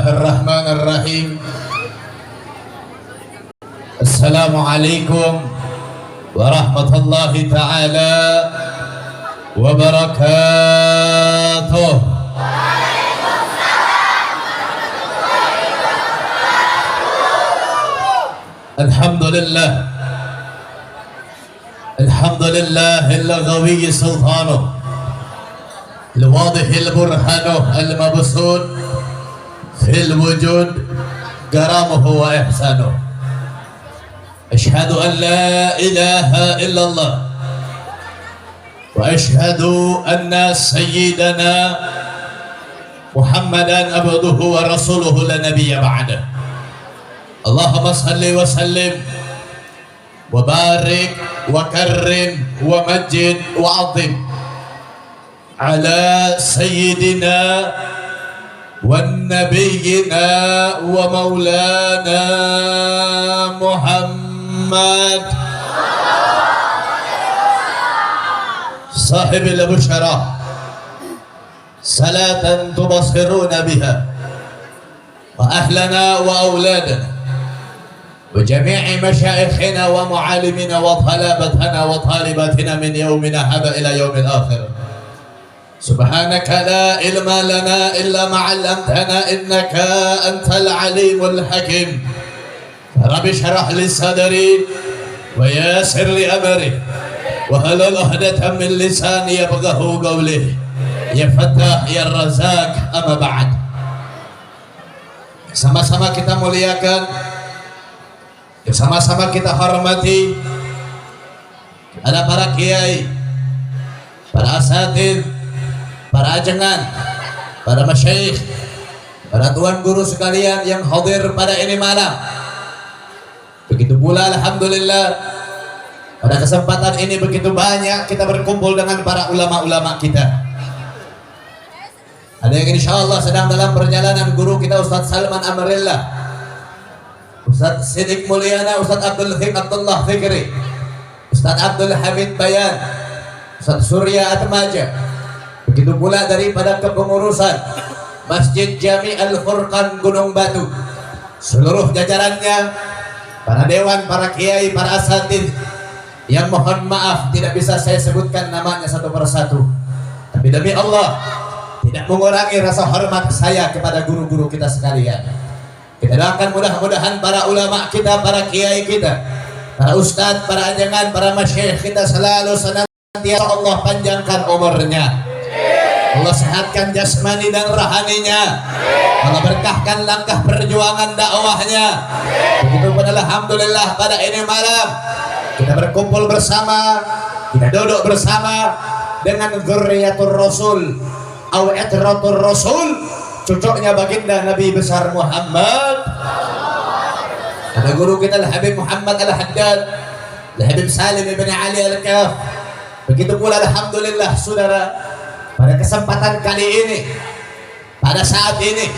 Bismillahirrahmanirrahim. Assalamualaikum warahmatullahi ta'ala wabarakatuh. Alhamdulillah, alhamdulillah al-ghawi sultanuh al-wadih al-burhanuh al-mabsud fil wujud karamuhu wa ihsanuh. Ashhadu an la ilaha illallah wa ashhadu anna sayyidana Muhammadan abduhu wa rasuluhu la nabiyya ba'dah. Allahumma salli wa sallim wa barik wa karrim wa majid wa azim ala sayyidina wa nabiyyina wa maulana Muhammad sahibil busyara salatan tubasiruna biha wa ahlana wa auladana وجميع مشايخنا ومعالمنا وطلبتنا وطالباتنا من يومنا هذا إلى يوم الآخر. سبحانك لا علم لنا إلا ما علمتنا إنك أنت العليم الحكيم. رب اشرح لي صدري ويسر لي أمري واحلل عقدة من لساني يفقهوا قولي يا فتاح يا رزاق. أما بعد, sama-sama kita muliakan, sama-sama kita hormati ada para kiai, para asatidz, para ajengan, para masyayikh, para tuan guru sekalian yang hadir pada ini malam. Begitu pula alhamdulillah pada kesempatan ini begitu banyak kita berkumpul dengan para ulama-ulama kita. Ada yang insyaallah sedang dalam perjalanan guru kita Ustaz Salman Amrillah, Ustaz Siddiq Mulyana, Ustaz Abdul Abdullah Fikri, Ustaz Abdul Hamid Bayan, Ustaz Surya Atmaja. Begitu pula daripada kepengurusan Masjid Jami Al-Furqan Gunung Batu, seluruh jajarannya, para dewan, para kiai, para asatidz yang mohon maaf tidak bisa saya sebutkan namanya satu persatu, tapi demi Allah tidak mengurangi rasa hormat saya kepada guru-guru kita sekalian. Kita doakan mudah-mudahan para ulama kita, para kiai kita, para ustadz, para ajengan, para masyayikh kita selalu senantiasa Allah panjangkan umurnya, Allah sehatkan jasmani dan rohaninya, Allah berkahkan langkah perjuangan dakwahnya. Begitu pun alhamdulillah pada ini malam kita berkumpul bersama, kita duduk bersama dengan dzurriyyatur rasul atau itratur rasul, cucuknya baginda Nabi besar Muhammad. Ada guru kita Al-Habib Muhammad Al-Haddad, Al-Habib Salim ibn Ali Al-Kaf. Begitu pula alhamdulillah saudara, pada kesempatan kali ini, pada saat ini,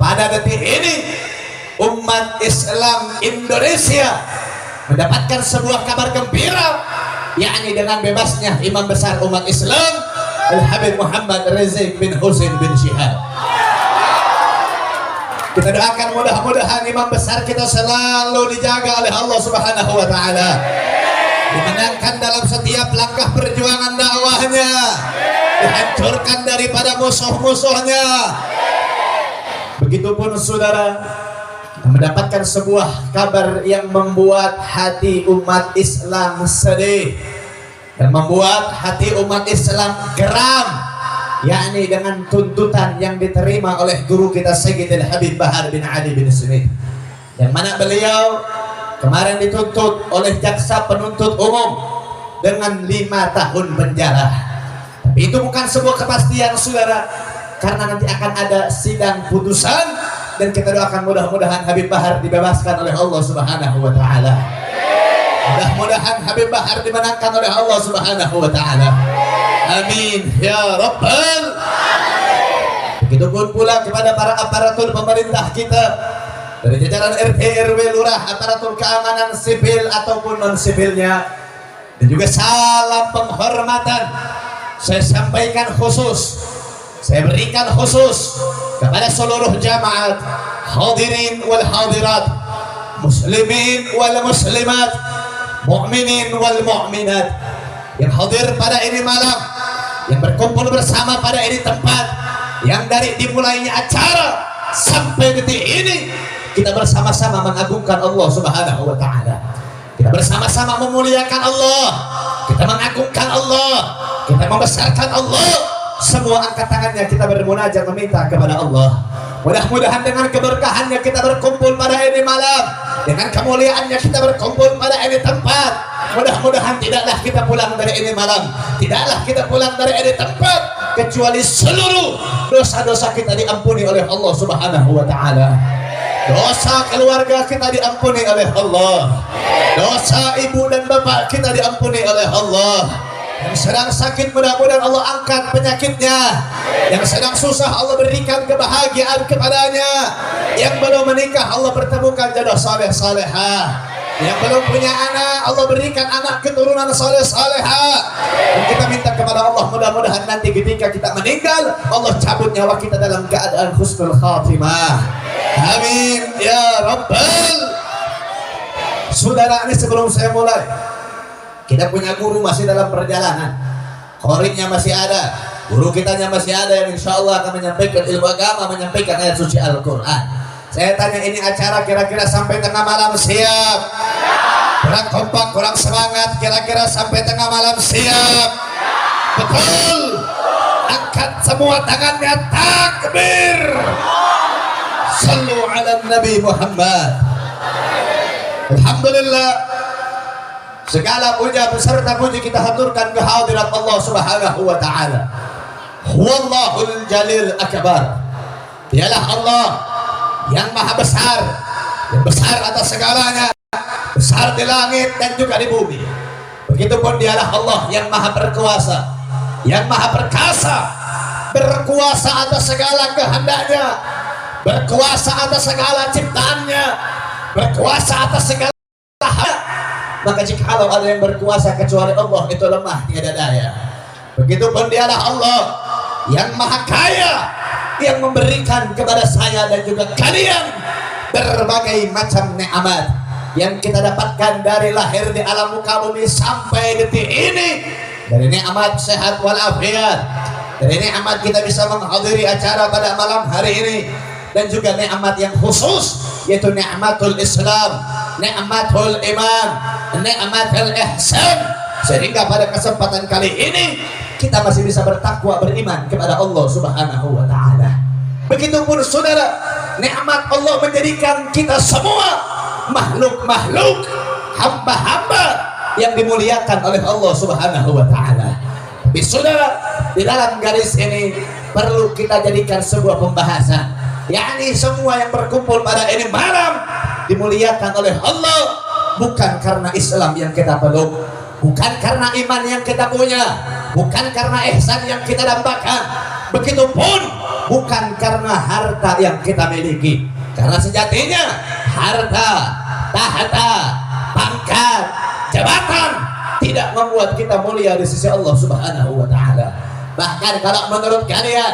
pada detik ini, umat Islam Indonesia mendapatkan sebuah kabar gembira, yakni dengan bebasnya imam besar umat Islam Al-Habib Muhammad Rizik bin Husain bin Syihab. Kita doakan mudah-mudahan imam besar kita selalu dijaga oleh Allah Subhanahu wa taala, dimenangkan dalam setiap langkah perjuangan dakwahnya, dihancurkan daripada musuh-musuhnya. Begitupun saudara, kita mendapatkan sebuah kabar yang membuat hati umat Islam sedih dan membuat hati umat Islam geram, yakni dengan tuntutan yang diterima oleh guru kita Sayyidil Habib Bahar bin Ali bin Smith, yang mana beliau kemarin dituntut oleh jaksa penuntut umum dengan 5 tahun penjara. Tapi itu bukan sebuah kepastian saudara, karena nanti akan ada sidang putusan, dan kita doakan mudah-mudahan Habib Bahar dibebaskan oleh Allah Subhanahu wa taala. Mudah-mudahan Habib Bahar dimenangkan oleh Allah Subhanahu wa taala. Amin ya rabbal alamin. Begitupun pula kepada para aparatur pemerintah kita, dari jajaran RT RW lurah, aparatur keamanan sipil ataupun non sipilnya, dan juga salam penghormatan saya sampaikan khusus saya berikan khusus kepada seluruh jamaat hadirin wal hadirat, muslimin wal muslimat, mu'minin wal mu'minat yang hadir pada ini malam, yang berkumpul bersama pada ini tempat, yang dari dimulainya acara sampai detik ini kita bersama-sama mengagungkan Allah Subhanahu wa taala. Kita bersama-sama memuliakan Allah, kita mengagungkan Allah, kita membesarkan Allah. Semua angkat tangannya kita bermunajat meminta kepada Allah. Mudah-mudahan dengan keberkahannya kita berkumpul pada ini malam, dengan kemuliaannya kita berkumpul pada ini tempat. Mudah-mudahan tidaklah kita pulang dari ini malam, tidaklah kita pulang dari ini tempat kecuali seluruh dosa-dosa kita diampuni oleh Allah Subhanahu wa taala. Dosa keluarga kita diampuni oleh Allah, dosa ibu dan bapak kita diampuni oleh Allah. Yang sedang sakit mudah-mudahan Allah angkat penyakitnya, yang sedang susah Allah berikan kebahagiaan kepadanya, yang belum menikah Allah pertemukan jodoh saleh salehah, yang belum punya anak Allah berikan anak keturunan saleh salehah. Dan kita minta kepada Allah mudah-mudahan nanti ketika kita meninggal Allah cabut nyawa kita dalam keadaan husnul khatimah. Amin ya rabbal. Saudara, ini sebelum saya mulai, kita punya guru masih dalam perjalanan, khorimnya masih ada, guru kitanya masih ada yang insya Allah akan menyampaikan ilmu agama, menyampaikan ayat suci Al-Quran. Saya tanya, ini acara kira-kira sampai tengah malam siap? Kurang kompak, kurang semangat, kira-kira sampai tengah malam siap? Betul? Angkat semua tangannya, takbir. Sallu ala Nabi Muhammad. Alhamdulillah, segala puja beserta puji kita haturkan ke hadirat Allah Subhanahu wa taala. Huwallahul Jalil Akbar. Dialah Allah yang maha besar, yang besar atas segalanya, besar di langit dan juga di bumi. Begitupun dialah Allah yang maha berkuasa, yang maha perkasa, berkuasa atas segala kehendaknya, berkuasa atas segala ciptaannya, berkuasa atas segala hal. Maka jika ada yang berkuasa kecuali Allah itu lemah tiada daya. Begitupun dialah Allah yang maha kaya, yang memberikan kepada saya dan juga kalian berbagai macam nikmat yang kita dapatkan dari lahir di alam muka bumi sampai detik ini. Dari nikmat sehat walafiat, dari nikmat kita bisa menghadiri acara pada malam hari ini, dan juga nikmat yang khusus yaitu nikmatul Islam, nikmatul iman, nikmatul ihsan, sehingga pada kesempatan kali ini kita masih bisa bertakwa beriman kepada Allah Subhanahu wa taala. Begitupun saudara, nikmat Allah menjadikan kita semua makhluk-makhluk, hamba-hamba yang dimuliakan oleh Allah Subhanahu wa taala. Tapi saudara, di dalam garis ini perlu kita jadikan sebuah pembahasan, yakni semua yang berkumpul pada ini malam dimuliakan oleh Allah bukan karena Islam yang kita peluk, bukan karena iman yang kita punya, bukan karena ihsan yang kita dambakan, begitupun bukan karena harta yang kita miliki. Karena sejatinya harta, tahta, pangkat, jabatan tidak membuat kita mulia di sisi Allah Subhanahu wa taala. Bahkan kalau menurut kalian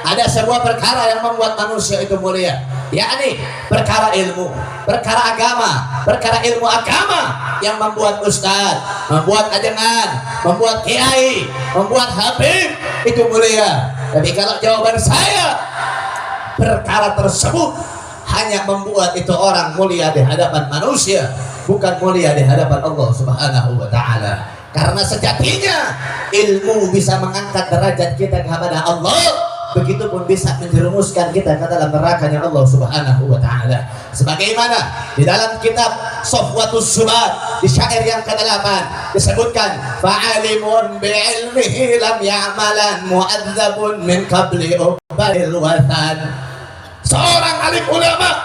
ada sebuah perkara yang membuat manusia itu mulia, yakni perkara ilmu, perkara agama, perkara ilmu agama yang membuat ustaz, membuat ajengan, membuat kiai, membuat habib itu mulia. Tapi kalau jawaban saya, perkara tersebut hanya membuat itu orang mulia di hadapan manusia, bukan mulia di hadapan Allah Subhanahu wa taala. Karena sejatinya ilmu bisa mengangkat derajat kita kepada Allah, begitupun bisa menjerumuskan kita ke dalam nerakanya Allah Subhanahu wa taala. Sebagaimana di dalam kitab Safwatus Subat di syair yang ke-8 disebutkan, fa'alimun bi'ilmihi lam ya'malan mu'adzabun min qabli ubadil wathan. Seorang alim ulama,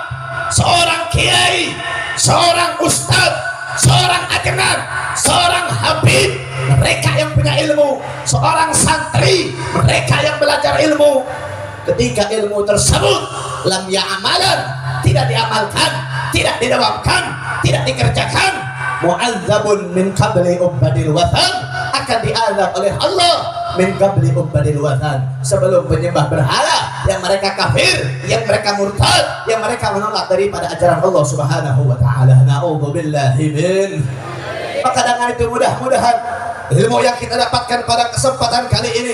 seorang kiai, seorang ustadz, seorang ajengan, seorang habib, mereka yang punya ilmu, seorang santri, mereka yang belajar ilmu, ketika ilmu tersebut lam ya'malan, tidak diamalkan, tidak didawamkan, tidak dikerjakan, mu'adzabun min qabli ubadil wathan, akan diazab oleh Allah min qabli ubadil wathan, sebelum penyembah berhala yang mereka kafir, yang mereka murtad, yang mereka menolak daripada ajaran Allah Subhanahu wa taala. Na'udzubillahi min. Maka dengan itu mudah-mudahan ilmu yang kita dapatkan pada kesempatan kali ini,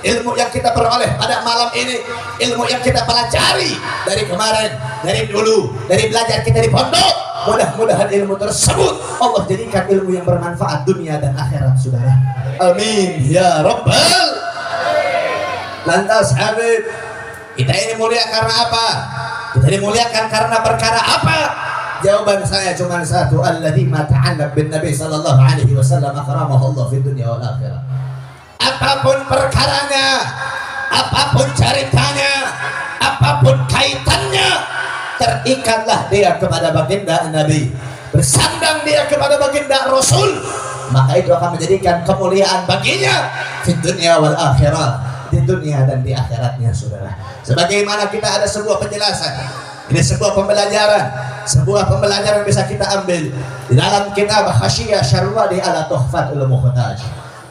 ilmu yang kita peroleh pada malam ini, ilmu yang kita pelajari dari kemarin, dari dulu, dari belajar kita di pondok, mudah-mudahan ilmu tersebut Allah jadikan ilmu yang bermanfaat dunia dan akhirat, saudara. Amin ya rabbal. Lantas Habib, kita ini mulia karena apa? Kita dimuliakan karena perkara apa? Jawaban saya cuma satu, alladzi ma ta'allaq bin Nabi sallallahu alaihi wasallam akramahullah fi dunya wal akhirah. Apapun perkaranya, apapun ceritanya, apapun kaitannya, terikatlah dia kepada baginda Nabi, bersandang dia kepada baginda Rasul, maka itu akan menjadikan kemuliaan baginya di dunia wal akhirah, di dunia dan di akhiratnya, saudara. Sebagaimana kita ada sebuah penjelasan, ini sebuah pembelajaran bisa kita ambil di dalam kitab Hasyiah Syarwani ala Tuhfatul Muhtaj.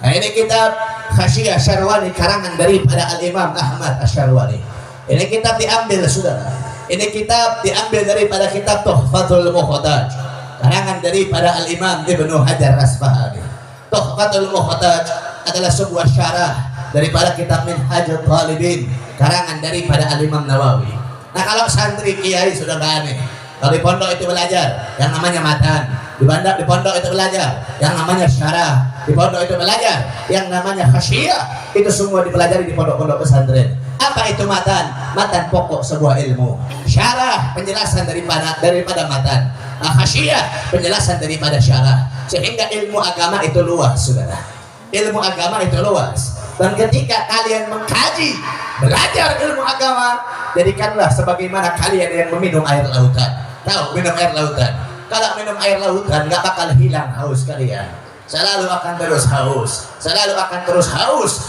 Nah, ini kitab Hasyiah Syarwani karangan daripada Al-Imam Ahmad Asy-Syarwani. Ini kitab diambil, saudara. Ini kitab diambil daripada kitab Tuhfatul Muhtaj, karangan daripada Al-Imam Ibnu Hajar Asqalani. Tuhfatul Muhtaj adalah sebuah syarah daripada kitab Minhajul Talibin, karangan daripada Al-Imam Nawawi. Nah, kalau santri kiai sudah gak aneh. Kalau di pondok itu belajar yang namanya matan, di pondok itu belajar yang namanya syarah, di pondok itu belajar yang namanya hasyiah. Itu semua dipelajari di pondok-pondok pesantren. Apa itu matan? Matan pokok sebuah ilmu. Syarah penjelasan daripada matan. Hasyiah penjelasan daripada syarah. Sehingga ilmu agama itu luas, saudara. Ilmu agama itu luas. Dan ketika kalian mengkaji, belajar ilmu agama, jadikanlah sebagaimana kalian yang meminum air lautan. Tahu minum air lautan? Kalau minum air lautan nggak bakal hilang haus kalian. Selalu akan terus haus, selalu akan terus haus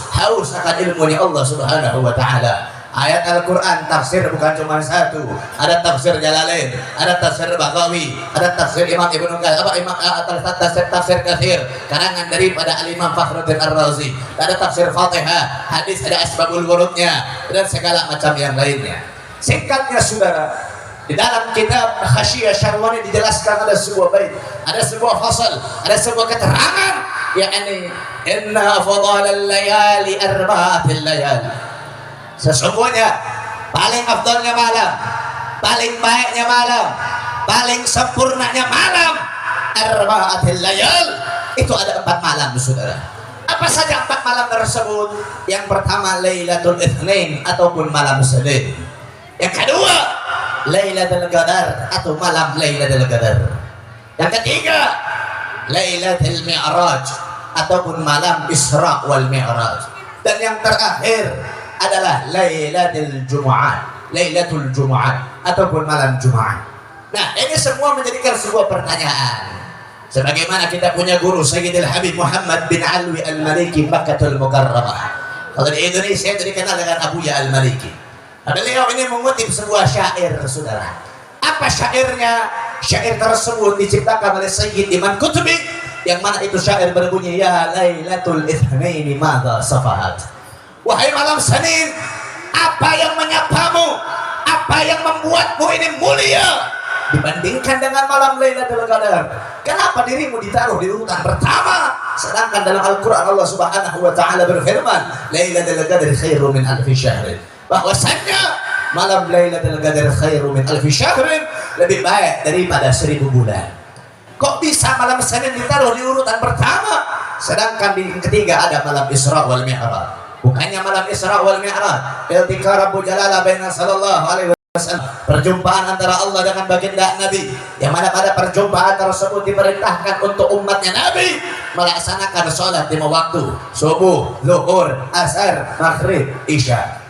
akan ilmunya Allah Subhanahu wa taala. Ayat Al-Quran tafsir bukan cuma satu, ada tafsir Jalalain, ada tafsir Baghawi, ada tafsir Imam Ibnu tafsir Katsir, karangan daripada Al-Imam Fakhruddin Ar-Razi, ada tafsir Fatihah, hadis, ada asbabul wurudnya, dan segala macam yang lainnya. Singkatnya, saudara, di dalam kitab Hasyiah Syarwani dijelaskan ada sebuah bait, ada sebuah fasal, ada sebuah keterangan, yakni inna fadhalal layali arba'atil layali. Sesungguhnya paling afdalnya malam, paling baiknya malam, paling sempurnanya malam, arba'atil layal, itu ada 4 malam, saudara. Apa saja 4 malam tersebut? Yang pertama Lailatul Itsnain ataupun malam Senin. Yang kedua Lailatul Qadar atau malam Lailatul Qadar. Yang ketiga Lailatul Mi'raj ataupun malam Isra wal Mi'raj. Dan yang terakhir adalah Lailatul Jumu'ah, Lailatul Jumu'ah ataupun malam Jumat. Nah, ini semua menjadikan sebuah pertanyaan. Sebagaimana kita punya guru Sayyidil Habib Muhammad bin Alwi Al-Maliki Makkatul Mukarramah. Kalau di Indonesia itu dikenal dengan Abuya Al-Maliki. Beliau ini mengutip sebuah syair, saudara. Apa syairnya? Syair tersebut diciptakan oleh Sayyid Iman Qutbi, yang mana itu syair berbunyi, ya Lailatul Itsnaini madza safahat. Wahai malam Senin, apa yang menyapamu? Apa yang membuatmu ini mulia dibandingkan dengan malam Lailatul Qadar? Kenapa dirimu ditaruh di urutan pertama? Sedangkan dalam Al-Quran Allah Subhanahu wa taala berfirman, Lailatul Qadar khairum min alfi syahr. Bahwasanya malam Lailatul Qadar khairum min alfi syahr, lebih baik daripada 1000 bulan. Kok bisa malam Senin ditaruh di urutan pertama, sedangkan di ketiga ada malam Isra wal Mi'raj? Bukannya malam Isra wal Mi'raj, iltika Rabbul Jalala baina sallallahu alaihi wasallam, perjumpaan antara Allah dengan baginda Nabi, yang mana pada perjumpaan tersebut diperintahkan untuk umatnya Nabi melaksanakan sholat 5 waktu, subuh, zuhur, asar, maghrib, isya.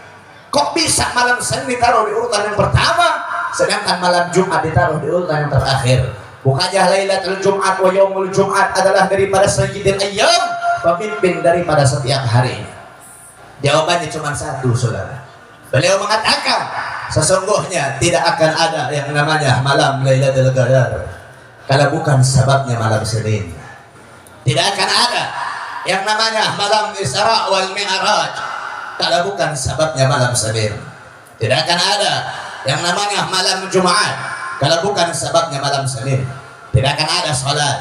Kok bisa malam Senin ditaruh di urutan yang pertama, sedangkan malam Jumat ditaruh di urutan yang terakhir? Bukannya Lailatul Jumat wa Yaumul Jumat adalah daripada Sayyidil Ayyam, pemimpin daripada setiap hari? Jawabannya cuma satu, saudara. Beliau mengatakan, sesungguhnya tidak akan ada yang namanya malam Lailatul Qadar kalau bukan sebabnya malam Senin. Tidak akan ada yang namanya malam Isra wal Mi'raj kalau bukan sebabnya malam Senin. Tidak akan ada yang namanya malam Jumat kalau bukan sebabnya malam Senin. Tidak akan ada salat,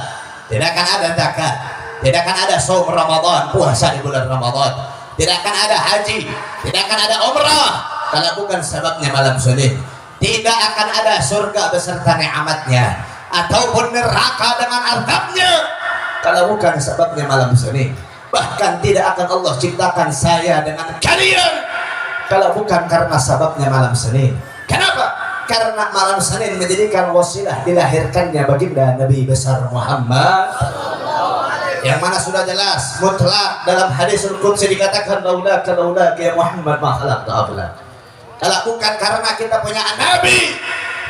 tidak akan ada zakat, tidak akan ada saum Ramadan, puasa di bulan Ramadan, tidak akan ada haji, tidak akan ada umrah kalau bukan sebabnya malam Senin. Tidak akan ada surga beserta nikmatnya ataupun neraka dengan azabnya kalau bukan sebabnya malam Senin. Bahkan tidak akan Allah ciptakan saya dengan kalian kalau bukan karena sebabnya malam Senin. Kenapa? Karena malam Senin menjadikan wasilah dilahirkannya baginda Nabi besar Muhammad, yang mana sudah jelas mutlak dalam hadisul qudsi dikatakan laulaka ya Muhammad ma khalaqtu aflak. Kalau bukan karena kita punya Nabi,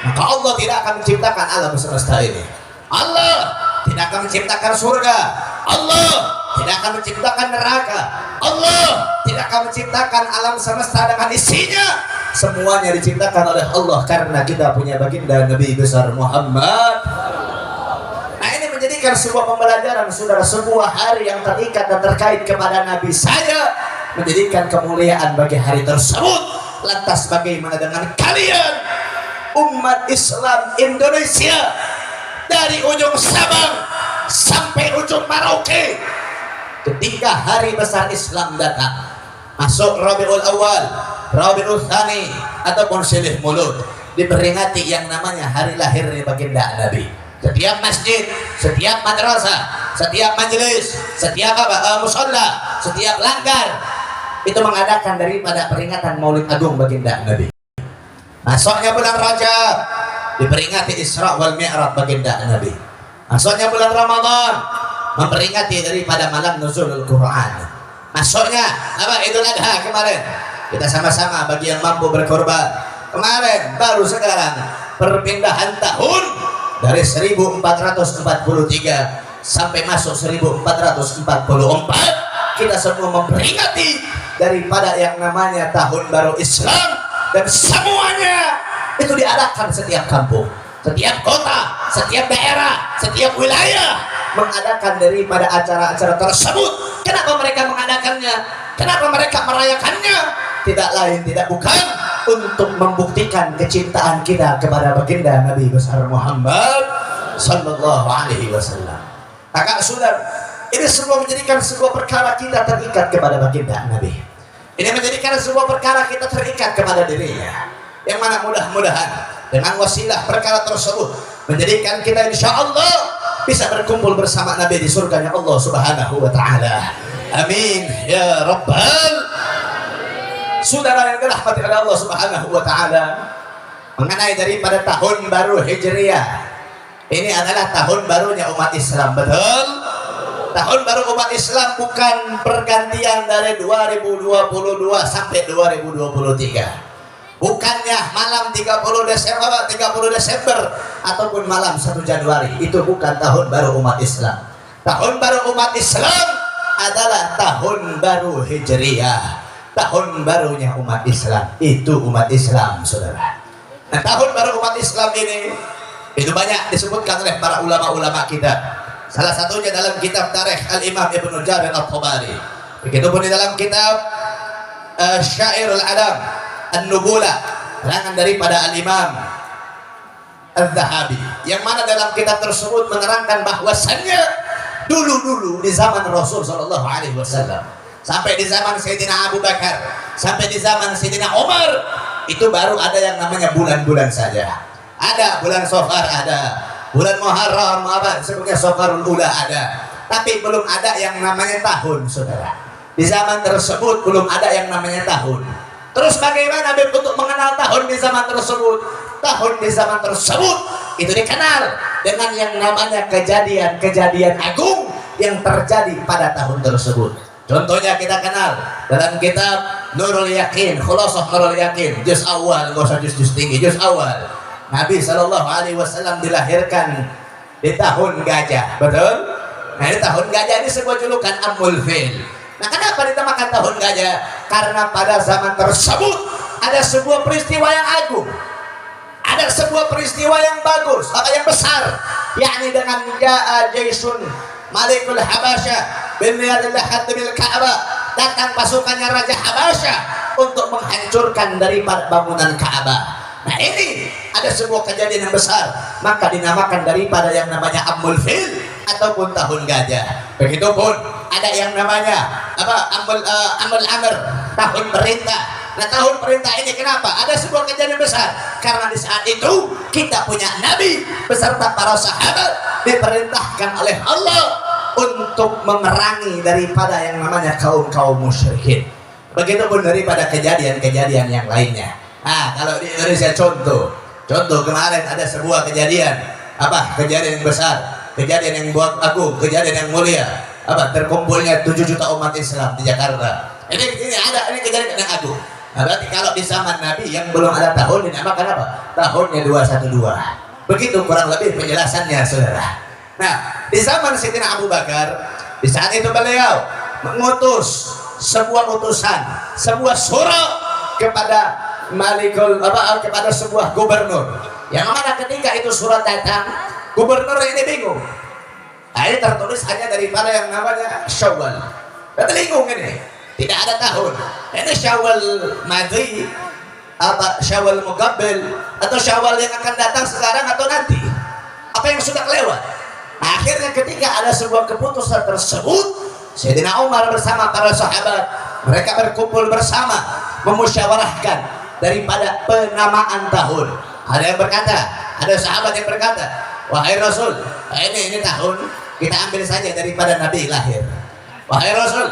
maka Allah tidak akan menciptakan alam semesta ini. Allah tidak akan menciptakan surga. Allah tidak akan menciptakan neraka. Allah tidak akan menciptakan alam semesta dengan isinya. Semuanya diciptakan oleh Allah karena kita punya baginda Nabi besar Muhammad. Nah, ini menjadikan sebuah pembelajaran, saudara, sebuah hari yang terikat dan terkait kepada Nabi saya menjadikan kemuliaan bagi hari tersebut. Lantas bagaimana dengan kalian umat Islam Indonesia dari ujung Sabang sampai ujung Merauke, ketika hari besar Islam datang, masuk Rabiul Awal, Rabiul Tsani ataupun Silih Mulud, diperingati yang namanya hari lahirnya baginda Nabi. Setiap masjid, setiap madrasah, setiap majelis, setiap musholla, setiap langgar itu mengadakan daripada peringatan Maulid Agung baginda Nabi. Masuknya bulan Rajab diperingati Isra wal Mi'raj baginda Nabi. Masuknya bulan Ramadan memperingati daripada malam nuzulul Quran. Masuknya Idul Adha kemarin, kita sama-sama bagi yang mampu berkorban. Kemarin baru sekarang perpindahan tahun dari 1443 sampai masuk 1444, kita semua memperingati daripada yang namanya tahun baru Islam, dan semuanya itu diadakan setiap kampung, setiap kota, setiap daerah, setiap wilayah mengadakan daripada acara-acara tersebut. Kenapa mereka mengadakannya? Kenapa mereka merayakannya? Tidak lain tidak bukan untuk membuktikan kecintaan kita kepada baginda Nabi besar Muhammad sallallahu alaihi wasallam. Maka saudara, ini semua menjadikan sebuah perkara kita terikat kepada baginda Nabi. Ini menjadikan sebuah perkara kita terikat kepada dirinya, yang mana mudah-mudahan dengan wasilah perkara tersebut menjadikan kita insya Allah bisa berkumpul bersama Nabi di surganya Allah subhanahu wa ta'ala. Amin ya rabbal. Saudara yang dirahmati oleh Allah subhanahu wa ta'ala, mengenai daripada tahun baru Hijriah, ini adalah tahun barunya umat Islam, betul? Tahun baru umat Islam bukan pergantian dari 2022 sampai 2023. Bukannya malam 30 Desember ataupun malam 1 Januari. Itu bukan tahun baru umat Islam. Tahun baru umat Islam adalah tahun baru Hijriah. Tahun barunya umat Islam. Itu umat Islam, saudara. Nah, tahun baru umat Islam ini itu banyak disebutkan oleh para ulama-ulama kita. Salah satunya dalam kitab Tarikh Al-Imam Ibnu Jarir At-Tabari. Begitupun di dalam kitab Syairul Alam An-Nubulah, karangan daripada Al-Imam Al-Zahabi, yang mana dalam kitab tersebut menerangkan bahwasannya dulu-dulu di zaman Rasul sallallahu alaihi wasallam, sampai di zaman Sayyidina Abu Bakar, sampai di zaman Sayyidina Umar, itu baru ada yang namanya bulan-bulan saja. Ada bulan Safar, ada bulan Muharram, sebutnya Safarul Ula ada, tapi belum ada yang namanya tahun, saudara. Di zaman tersebut belum ada yang namanya tahun. Terus bagaimana untuk mengenal tahun di zaman tersebut? Tahun di zaman tersebut itu dikenal dengan yang namanya kejadian-kejadian agung yang terjadi pada tahun tersebut. Contohnya kita kenal dalam kitab Nurul Yakin, Khulasah Nurul Yakin, juz awal, nggak usah juz tinggi, juz awal. Nabi Shallallahu Alaihi Wasallam dilahirkan di tahun gajah, betul? Nah, di tahun gajah ini sebuah julukan Amul Fil. Nah, kenapa dinamakan tahun gajah? Karena pada zaman tersebut ada sebuah peristiwa yang agung, ada sebuah peristiwa yang bagus, yang besar, yakni dengan Jaisun Malikul Habasyah bin Riyadillah hadbil Ka'bah, datang pasukannya Raja Habasyah untuk menghancurkan daripada bangunan Ka'bah. Nah ini ada sebuah kejadian yang besar, maka dinamakan daripada yang namanya Amul Fil ataupun tahun gajah. Begitupun ada yang namanya Amul Amr, tahun perintah. Nah tahun perintah ini kenapa? Ada sebuah kejadian besar, karena di saat itu kita punya Nabi beserta para sahabat diperintahkan oleh Allah untuk memerangi daripada yang namanya kaum-kaum musyrikin. Begitupun daripada kejadian-kejadian yang lainnya. Nah, kalau di Indonesia contoh kemarin ada sebuah kejadian, kejadian yang besar, kejadian yang buat aku, kejadian yang mulia, terkumpulnya 7 juta umat Islam di Jakarta. Ini kejadian yang agung. Nah, berarti kalau di zaman Nabi yang belum ada tahun dinamakan apa? Tahunnya 212. Begitu kurang lebih penjelasannya, saudara. Nah, di zaman Sayyidina Abu Bakar, di saat itu beliau mengutus sebuah utusan, sebuah surat kepada kepada sebuah gubernur, yang mana ketika itu surat datang, gubernur ini bingung. Nah, ini tertulis hanya daripada yang namanya Syawal. Dan bingung ini, tidak ada tahun. Ini Syawal madhi, Syawal muqabbil, atau Syawal yang akan datang sekarang atau nanti? Apa yang sudah lewat? Nah, akhirnya ketika ada sebuah keputusan tersebut, Sayyidina Umar bersama para sahabat, mereka berkumpul bersama memusyawarahkan daripada penamaan tahun. Ada yang berkata, ada sahabat yang berkata, wahai Rasul, ini tahun kita ambil saja daripada Nabi lahir. Wahai Rasul,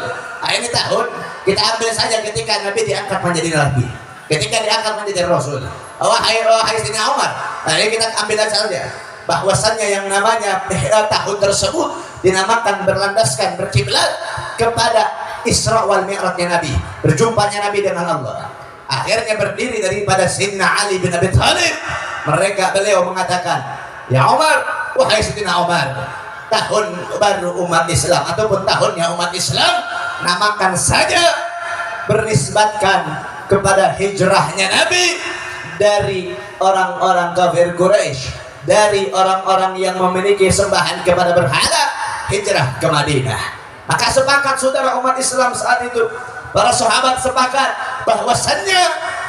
ini tahun kita ambil saja ketika Nabi diangkat menjadi Nabi, ketika diangkat menjadi Rasul. Wahai Sayyidina Umar, ini kita ambil saja bahwasannya yang namanya tahun tersebut dinamakan berlandaskan berkiblat kepada Isra wal Mi'rajnya Nabi, berjumpanya Nabi dengan Allah. Akhirnya berdiri daripada Sayyidina Ali bin Abi Thalib, beliau mengatakan, ya Umar, wahai Sayyidina Umar, tahun baru umat Islam ataupun tahunnya umat Islam namakan saja bernisbatkan kepada hijrahnya Nabi dari orang-orang kafir Quraisy, dari orang-orang yang memiliki sembahan kepada berhala, hijrah ke Madinah. Maka sepakat saudara umat Islam saat itu, para sahabat sepakat bahwasannya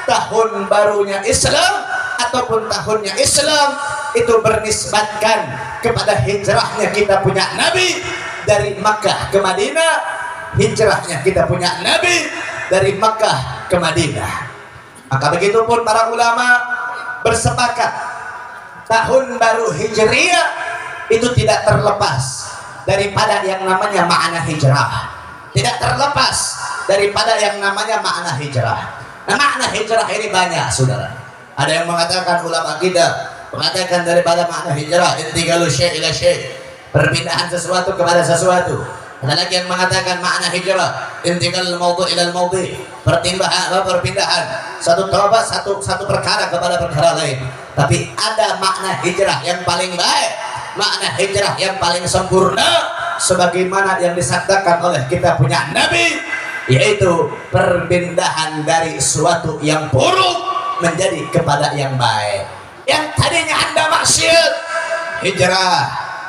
tahun barunya Islam ataupun tahunnya Islam itu bernisbatkan kepada hijrahnya kita punya Nabi dari Makkah ke Madinah, hijrahnya kita punya Nabi dari Makkah ke Madinah. Maka begitupun para ulama bersepakat tahun baru Hijriyah itu tidak terlepas daripada yang namanya makna hijrah, tidak terlepas daripada yang namanya makna hijrah. Nah, makna hijrah ini banyak, saudara. Ada yang mengatakan, ulama kita mengatakan daripada makna hijrah intiqalu syai' ila syai', perpindahan sesuatu kepada sesuatu. Ada lagi yang mengatakan makna hijrah intiqal maudhu' ila maudhi', perpindahan satu perkara kepada perkara lain. Tapi ada makna hijrah yang paling baik, makna hijrah yang paling sempurna, sebagaimana yang disabdakan oleh kita punya Nabi, yaitu perpindahan dari suatu yang buruk menjadi kepada yang baik. Yang tadinya Anda maksiat, hijrah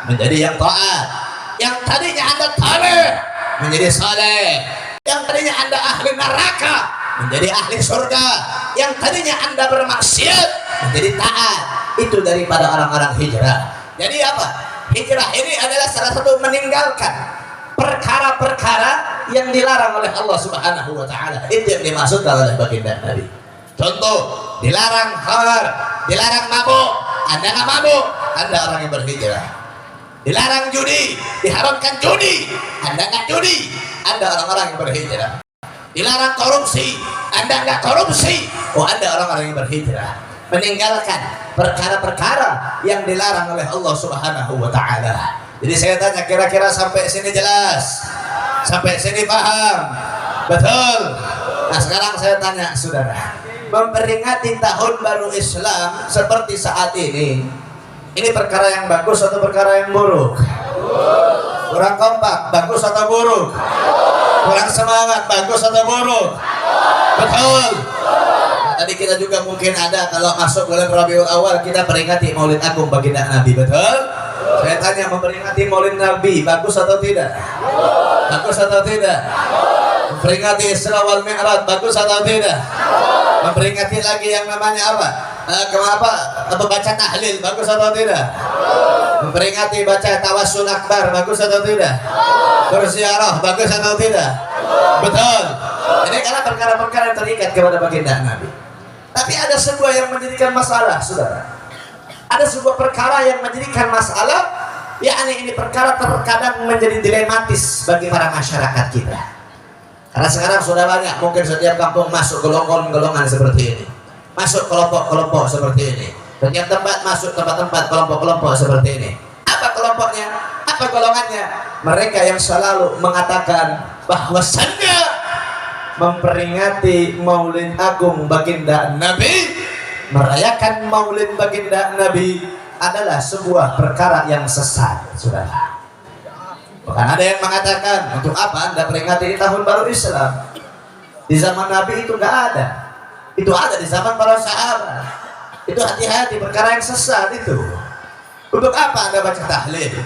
menjadi yang taat. Yang tadinya Anda saleh menjadi saleh. Yang tadinya Anda ahli neraka menjadi ahli surga. Yang tadinya Anda bermaksiat menjadi taat. Itu daripada orang-orang hijrah. Jadi apa? Hijrah ini adalah salah satu meninggalkan perkara-perkara yang dilarang oleh Allah Subhanahu wa taala. Itu yang dimaksudkan oleh baginda Nabi. Contoh, dilarang khamar, dilarang mabuk. Anda nggak mabuk, Anda orang yang berhijrah. Dilarang judi, diharamkan judi, Anda nggak judi, Anda orang-orang yang berhijrah. Dilarang korupsi, Anda nggak korupsi, Anda orang-orang yang berhijrah. Meninggalkan perkara-perkara yang dilarang oleh Allah Subhanahu wa taala. Jadi saya tanya, kira-kira sampai sini jelas? Sampai sini paham? Betul? Nah, sekarang saya tanya saudara, memperingati tahun baru Islam seperti saat ini perkara yang bagus atau perkara yang buruk? Kurang kompak, bagus atau buruk? Kurang semangat, bagus atau buruk? Betul? Tadi kita juga mungkin ada, kalau masuk bulan Rabiul Awal kita peringati Maulid Agung baginda Nabi, betul? Saya tanya, memperingati Maulid Nabi bagus atau tidak? Bagus atau tidak? Memperingati Isra wal Mi'raj bagus atau tidak? Memperingati lagi yang namanya apa? Baca tahlil bagus atau tidak? Memperingati baca tawassul akbar bagus atau tidak? Berziarah bagus atau tidak? Betul. Ini karena perkara-perkara yang terikat kepada baginda Nabi. Tapi ada sebuah yang menjadikan masalah, saudara. Ada sebuah perkara yang menjadikan masalah, yakni ini perkara terkadang menjadi dilematis bagi para masyarakat kita. Karena sekarang sudah banyak, mungkin setiap kampung masuk golongan-golongan seperti ini, masuk kelompok-kelompok seperti ini, setiap tempat masuk tempat-tempat kelompok-kelompok seperti ini. Apa kelompoknya? Apa golongannya? Mereka yang selalu mengatakan bahwasannya memperingati Maulid Agung baginda Nabi, merayakan Maulid baginda Nabi adalah sebuah perkara yang sesat, saudara. Bahkan ada yang mengatakan, untuk apa Anda peringati di tahun baru Islam? Di zaman Nabi itu nggak ada. Itu ada di zaman para sahabat. Itu hati-hati, perkara yang sesat itu. Untuk apa Anda baca tahlil?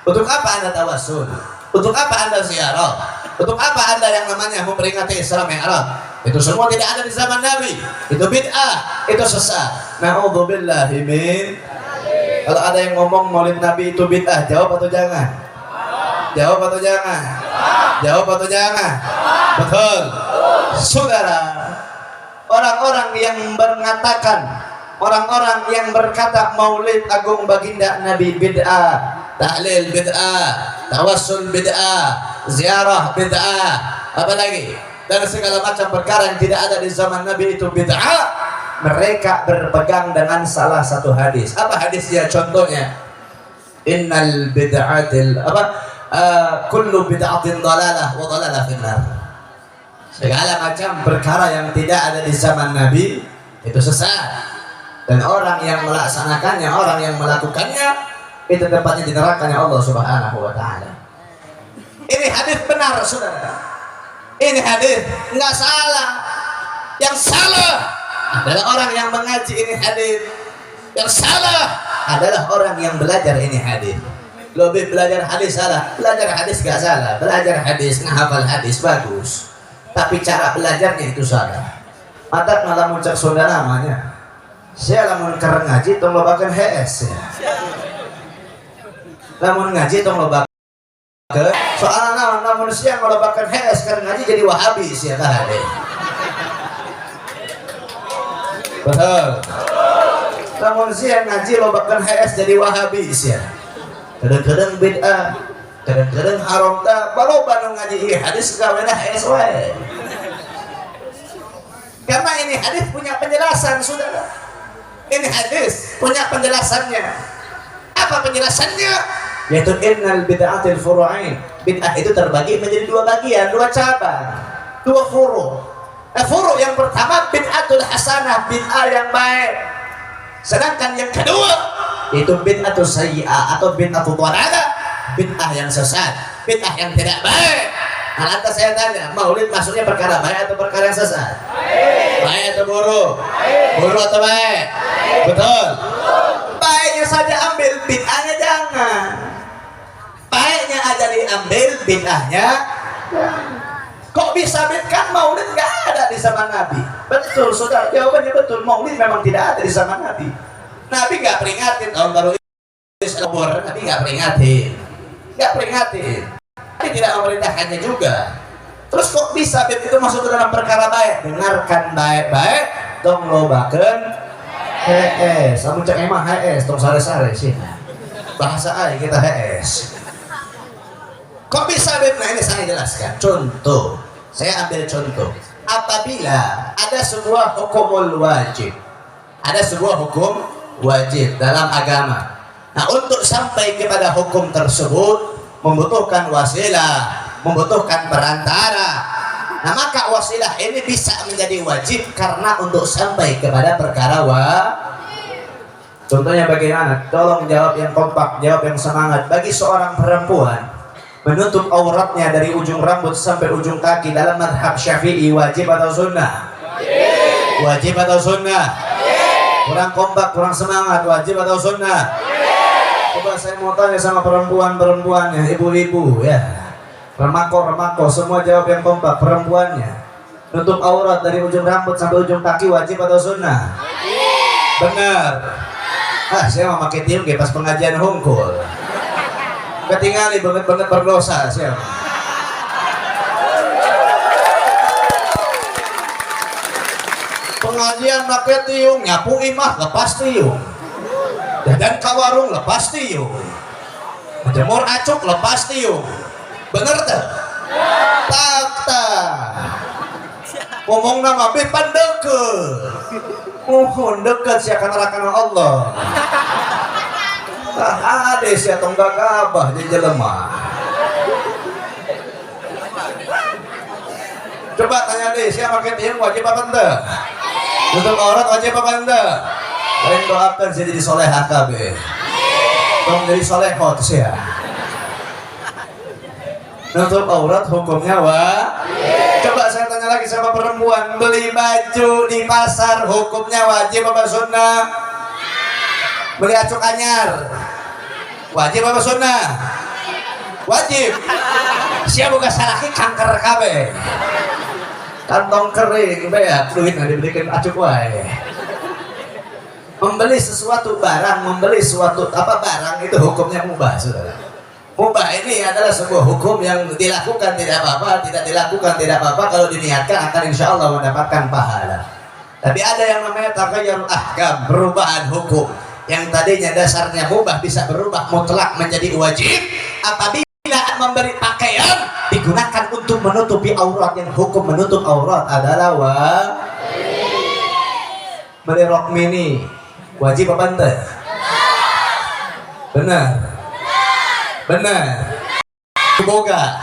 Untuk apa Anda tawassul? Untuk apa Anda ziarah? Untuk apa Anda yang namanya memperingati Isra Mi'raj? Itu semua tidak ada di zaman Nabi. Itu bid'ah, itu sesat. Na'udzubillahi min. Kalau ada yang ngomong Maulid Nabi itu bid'ah, jawab atau jangan? Jawab atau jangan? Jawab atau jangan? Betul. Saudara, orang-orang yang mengatakan, orang-orang yang berkata Maulid Agung baginda Nabi bid'ah, tahlil bid'ah, tawassul bid'ah, ziarah bid'ah, apa lagi? Dan segala macam perkara yang tidak ada di zaman Nabi itu bid'ah. Mereka berpegang dengan salah satu hadis. Apa hadisnya? Contohnya, innal bid'atil kullu bid'atin dalalah wa dalalah finnar. Segala macam perkara yang tidak ada di zaman Nabi itu sesat, dan orang yang melaksanakannya, orang yang melakukannya itu tempatnya di neraka Allah Subhanahu wa taala. Ini hadis benar, saudara. Ini hadis nggak salah. Yang salah adalah orang yang mengaji ini hadis. Yang salah adalah orang yang belajar ini hadis. Lebih belajar hadis salah, belajar hadis nggak salah, belajar hadis, menghafal hadis bagus. Tapi cara belajarnya itu salah. Mata malah muncul saudara namanya. Saya lamun kereng ngaji tong lobakeun HS ya. Lamun ngaji tong lobakeun soalnya namun siang ngolobakeun HS kereng ngaji jadi Wahabi sia tah deh. Betul. Lamun siang ngaji lobakeun HS jadi Wahabi sia. Kadang-kadang bid'ah, kadang-kadang haram tah, baloba nu ngaji ieu hadis gawena HS wae. Karena ini hadis punya penjelasan, saudara. Ini hadis punya penjelasannya. Apa penjelasannya? Yaitu innal bid'atil furu'ain. Bid'ah itu terbagi menjadi dua bagian, dua cabang, dua furu'. Furu' yang pertama bid'atul hasanah, bid'ah yang baik. Sedangkan yang kedua itu bid'atul sayyi'ah atau bid'atul dhalalah, bid'ah yang sesat, bid'ah yang tidak baik. Nah, lantas saya tanya, Maulid maksudnya perkara baik atau perkara yang sesat? Baik atau buruk? Buruk atau baik? Betul. Baiknya saja ambil, bid'ahnya jangan. Baiknya aja diambil, bid'ahnya kok bisa bid'ah? Maulid nggak ada di zaman Nabi. Betul, saudara, jawabannya betul. Maulid memang tidak ada di zaman Nabi. Nabi nggak peringatin tahun baru Islam, Nabi nggak peringatin, Tapi tidak memerintahkannya juga. Terus kok bisa itu masuk ke dalam perkara baik? Dengarkan baik-baik, tong lobakeun HS. Samun cek emang HS, tong sare-sare sih. Bahasa aja kita HS. Kok bisa Beb? Nah ini saya jelaskan. Contoh, saya ambil contoh. Apabila ada sebuah hukumul wajib, ada sebuah hukum wajib dalam agama. Nah untuk sampai kepada hukum tersebut membutuhkan wasilah, membutuhkan perantara. Nah maka wasilah ini bisa menjadi wajib karena untuk sampai kepada perkara Contohnya bagaimana? Tolong jawab yang kompak, jawab yang semangat. Bagi seorang perempuan menutup auratnya dari ujung rambut sampai ujung kaki dalam mazhab Syafi'i wajib atau sunnah? Wajib atau sunnah? Kurang kompak, kurang semangat. Wajib atau sunnah? Coba saya mau tanya sama perempuan-perempuannya, ibu-ibu ya, remako-remako, semua jawab yang kompak. Perempuannya nutup aurat dari ujung rambut sampai ujung kaki wajib atau sunnah? Benar. Saya mau pakai tiung pas pengajian hongkul. Ketinggali banget berdosa siapa? Pengajian pakai tiung, nyapu imah lepas tiung, dan ke warung lepas tiung, jemur acuk lepas tiung. Bener tuh? Tak. Ngomong nama bepan deket. Mohon dekat sih akan rakan Allah. Ada sih atau enggak gabah di jelema. Coba tanya deh, siapa pakai tiung wajib apa enggak? Tutup aurat wajib apa enggak? Kalian doakan saya jadi soleh HKB. Dong jadi soleh hot sih ya. Nutup aurat hukumnya Coba saya tanya lagi sama perempuan, beli baju di pasar hukumnya wajib apa sunnah? Beli acuk anyar wajib apa sunnah? Wajib. Siapa buka salaki kanker kabe, kantong kering banyak duit nggak diberikan acuk wae. Membeli sesuatu barang, membeli suatu barang itu hukumnya mubah, saudara. Mubah ini adalah sebuah hukum yang dilakukan tidak apa-apa, tidak dilakukan tidak apa-apa, kalau diniatkan akan insya Allah mendapatkan pahala. Tapi ada yang namanya taghayyurul ahkam, perubahan hukum, yang tadinya dasarnya mubah bisa berubah mutlak menjadi wajib apabila memberi pakaian digunakan untuk menutupi aurat, yang hukum menutup aurat adalah beli rok mini wajib apa ente? Benar. Boga.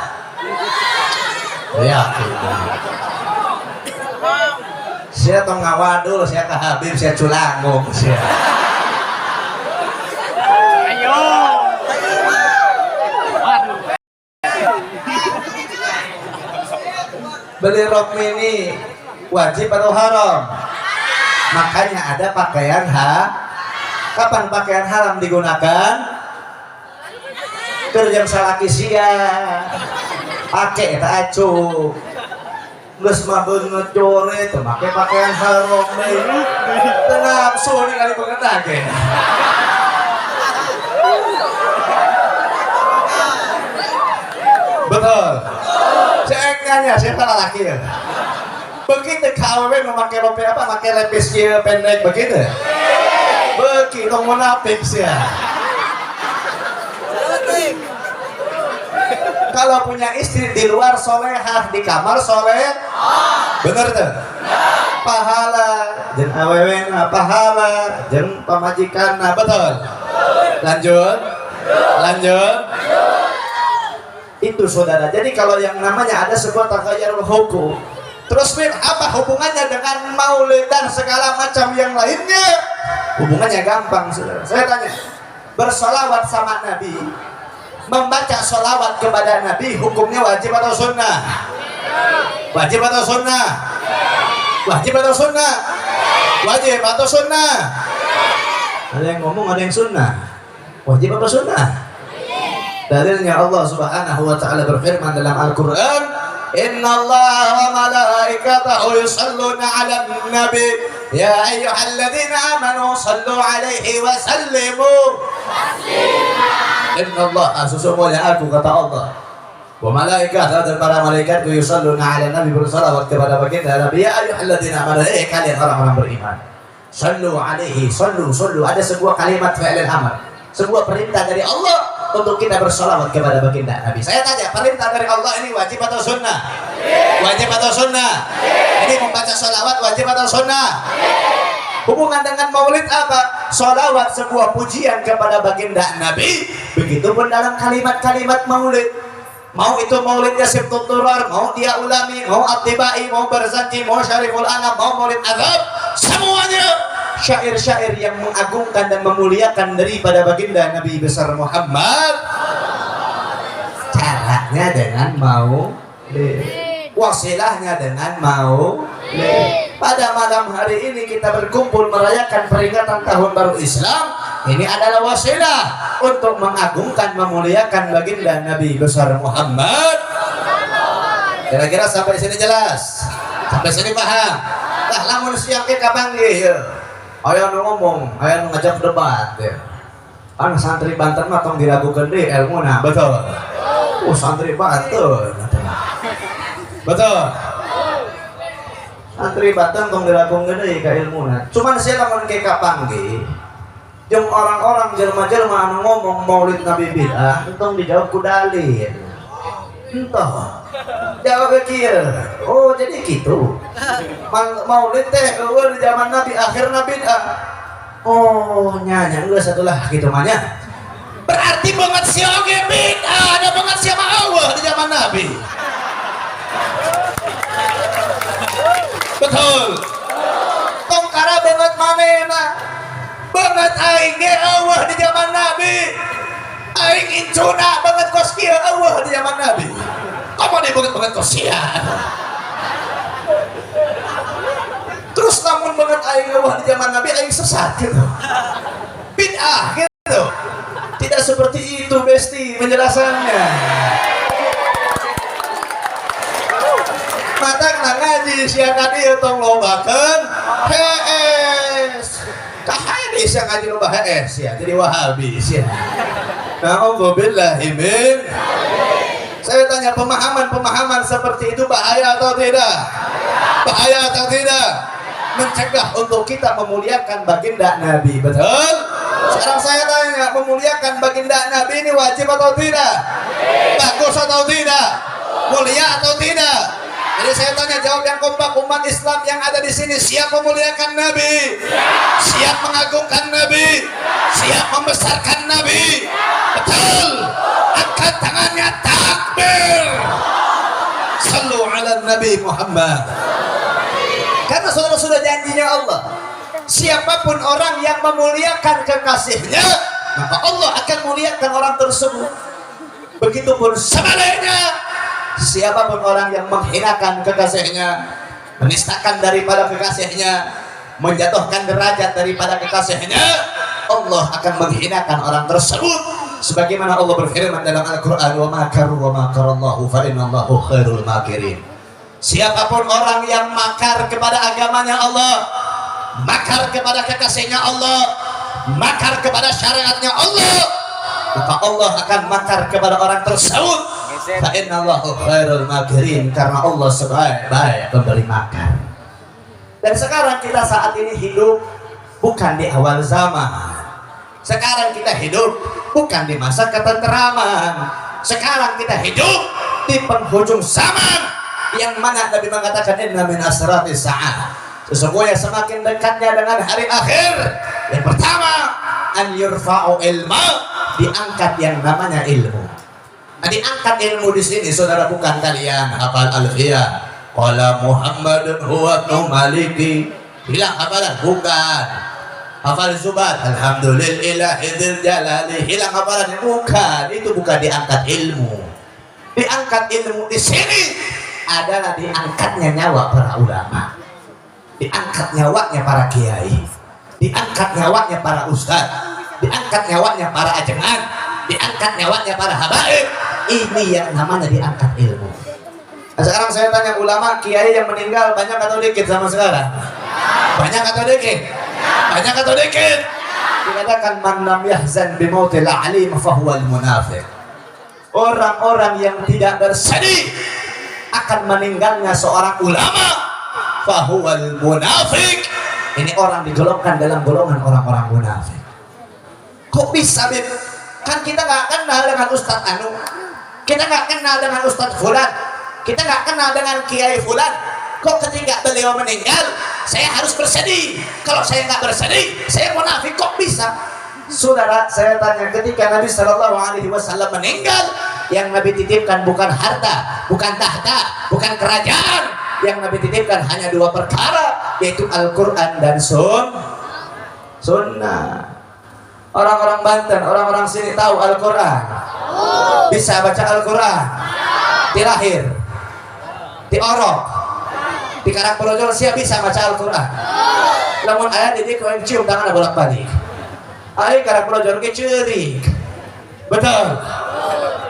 Ya. Saya tong ngawadul, saya ke Habib, saya culanggung, saya. Ayo. Beli rok mini wajib atau haram? Makanya ada pakaian Kapan pakaian haram digunakan? Kerjang salaki sia pakai eta acuk geus mah beungeut jore teu make pakaian haram deui teu nafsu ningali banget age. Betul. Cengkanya saya salah laki ya. Begitu KW memakai rompi pakai lepis pendek begitu. Begitu munafik sih ya. Kalau punya istri di luar solehah, di kamar soleh, bener tuh? Pahala, jen awewe pahala, jen pamajikan, betul. Lanjut. Itu saudara. Jadi kalau yang namanya ada sebuah taghayyurul hukum, terus apa hubungannya dengan maulid dan segala macam yang lainnya? Hubungannya gampang, saudara. Saya tanya, bersolawat sama Nabi, membaca sholawat kepada Nabi hukumnya wajib atau sunnah? Wajib atau sunnah? Wajib atau sunnah? Wajib atau sunnah? Ada yang ngomong, ada yang sunnah. Wajib atau sunnah? Dalilnya Allah Subhanahu wa ta'ala berfirman dalam Al-Quran, innallaha wa malaikatahu yusalluna 'alan nabi ya ayyuhalladzina amanu sallu 'alaihi wa sallimu taslima. Innallaha sesungguhnya aku, kata Allah, wa malaikat dan para malaikat yusalluna 'alan nabi, bersalawat kepada baginda Nabi, ya ayyuhalladzina amanu, kalian orang-orang beriman, sallu 'alaihi, sallu, ada sebuah kalimat fi'il amr, sebuah perintah dari Allah untuk kita bersolawat kepada baginda Nabi. Saya tanya, perintah dari Allah ini wajib atau sunnah? Wajib atau sunnah? Ini membaca solawat wajib atau sunnah? Hubungan dengan maulid apa? Solawat sebuah pujian kepada baginda Nabi. Begitupun dalam kalimat-kalimat maulid. Mau itu maulidnya Sibtut Durar, mau dia ulami, mau At-Tibai, mau Barzanji, mau Syariful Anam, mau maulid azab, semuanya syair-syair yang mengagungkan dan memuliakan daripada baginda Nabi besar Muhammad. Caranya dengan maulid, wasilahnya dengan maulid. Pada malam hari ini kita berkumpul merayakan peringatan tahun baru Islam. Ini adalah wasilah untuk mengagungkan, memuliakan baginda Nabi besar Muhammad. Kira-kira sampai sini jelas? Sampai sini paham? Lah lamun siang ke kapanggih ya. Aya nu ngomong, aya nu ngajak debat ya. Kan santri Banten mah tong diragukeun deui ilmuna, betul. Santri Banten. Betul. Santri Banten tong diragukeun deui ka ilmuna. Cuman saya lamun ke kapanggih jeung orang-orang jelema-jelema anu ngomong maulid Nabi bid'ah entong dijawab ku dalil. Entah. Jawab kieu. Oh, jadi gitu. Maulid teh eueuh di zaman Nabi, akhirna bid'ah. Oh, nya geus atulah kitu mah nya. Berarti banget sia oge bid'ah, ada banget sia mah eueuh di zaman Nabi. Betul. Tong kara banget manehna. Banget aing ge eueuh di zaman Nabi. Aing incuna banget kos kieu eueuh di zaman Nabi. Kamu deh banget kos sia. Terus namun banget aing eueuh di zaman Nabi aing sesat gitu. Bid'ah gitu. Tidak seperti itu Besti penjelasannya. Matang ngaji sia tadi tong lobakeun HS. Kahadis yang ngaji loba HS ya, jadi Wahabi ya. Na'udzubillahi min. Saya tanya pemahaman seperti itu bahaya atau tidak? Bahaya atau tidak? Mencegah untuk kita memuliakan baginda Nabi, betul? Sekarang saya tanya, memuliakan baginda Nabi ini wajib atau tidak? Bagus atau tidak? Mulia atau tidak? Jadi saya tanya, jawab yang kompak, umat Islam yang ada di sini siap memuliakan Nabi, siap mengagungkan Nabi, siap membesarkan Nabi, betul? Angkat tangannya, takbir. Sallu ala Nabi Muhammad. Karena saudara sudah janjinya Allah, siapapun orang yang memuliakan kekasihnya, maka Allah akan muliakan orang tersebut. Begitupun sebaliknya, siapapun orang yang menghinakan kekasihnya, menistakan daripada kekasihnya, menjatuhkan derajat daripada kekasihnya, Allah akan menghinakan orang tersebut. Sebagaimana Allah berfirman dalam Al-Quran, wa makaru wa makarallahu fa innallahu khairul makirin. Siapapun orang yang makar kepada agamanya Allah, makar kepada kekasihnya Allah, makar kepada syariatnya Allah, maka Allah akan makar kepada orang tersebut. Fa innallahu khairul makirin, karena Allah sebaik-baik pemberi makar. Dan sekarang kita saat ini hidup bukan di awal zaman. Sekarang kita hidup bukan di masa ketenteraman. Sekarang kita hidup di penghujung zaman, yang mana Nabi mengatakan inna min asratis sa'ah, sesungguhnya semakin dekatnya dengan hari akhir. Yang pertama, an yurfa'u ilma, diangkat yang namanya ilmu. Nah, diangkat ilmu di sini saudara bukan kalian hafal alfiyah qala Muhammadun huwa ibnu maliki, hilang hafalan, bukan. Hafal Zubat alhamdulillahi dzil jalali, hilang hafalannya, bukan. Itu bukan diangkat ilmu. Diangkat ilmu di sini adalah diangkatnya nyawa para ulama, diangkat nyawanya para kiai, diangkat nyawanya para ustadz, diangkat nyawanya para ajengan, diangkat nyawanya para habaib. Ini yang namanya diangkat ilmu. Nah, sekarang saya tanya ulama, kiai yang meninggal banyak atau dikit sama sekarang? Banyak atau dikit? Banyak atau dikit? Dikatakan man lam yahzan bi mautil alim fa huwal munafiq. Orang-orang yang tidak bersedih akan meninggalnya seorang ulama, fa huwal munafiq. Ini orang digolongkan dalam golongan orang-orang munafik. Kok bisa, Bib? Kan kita nggak kenal dengan Ustadz Anu, kita nggak kenal dengan Ustadz Fulan, kita nggak kenal dengan Kiai Fulan. Kok ketika beliau meninggal saya harus bersedih? Kalau saya nggak bersedih saya munafik, kok bisa? Saudara, saya tanya, ketika Nabi Shallallahu Alaihi Wasallam meninggal, yang Nabi titipkan bukan harta, bukan tahta, bukan kerajaan. Yang Nabi titipkan hanya dua perkara, yaitu Al-Quran dan Sunnah. Orang-orang Banten, orang-orang sini tahu Al-Quran? Bisa baca Al-Quran? Di lahir, di orok, di Karang Projol siapa bisa baca Al-Quran? Namun ayat ini kau cium tangan bolak-balik. Aing karena belajar ke ceurik. Betul.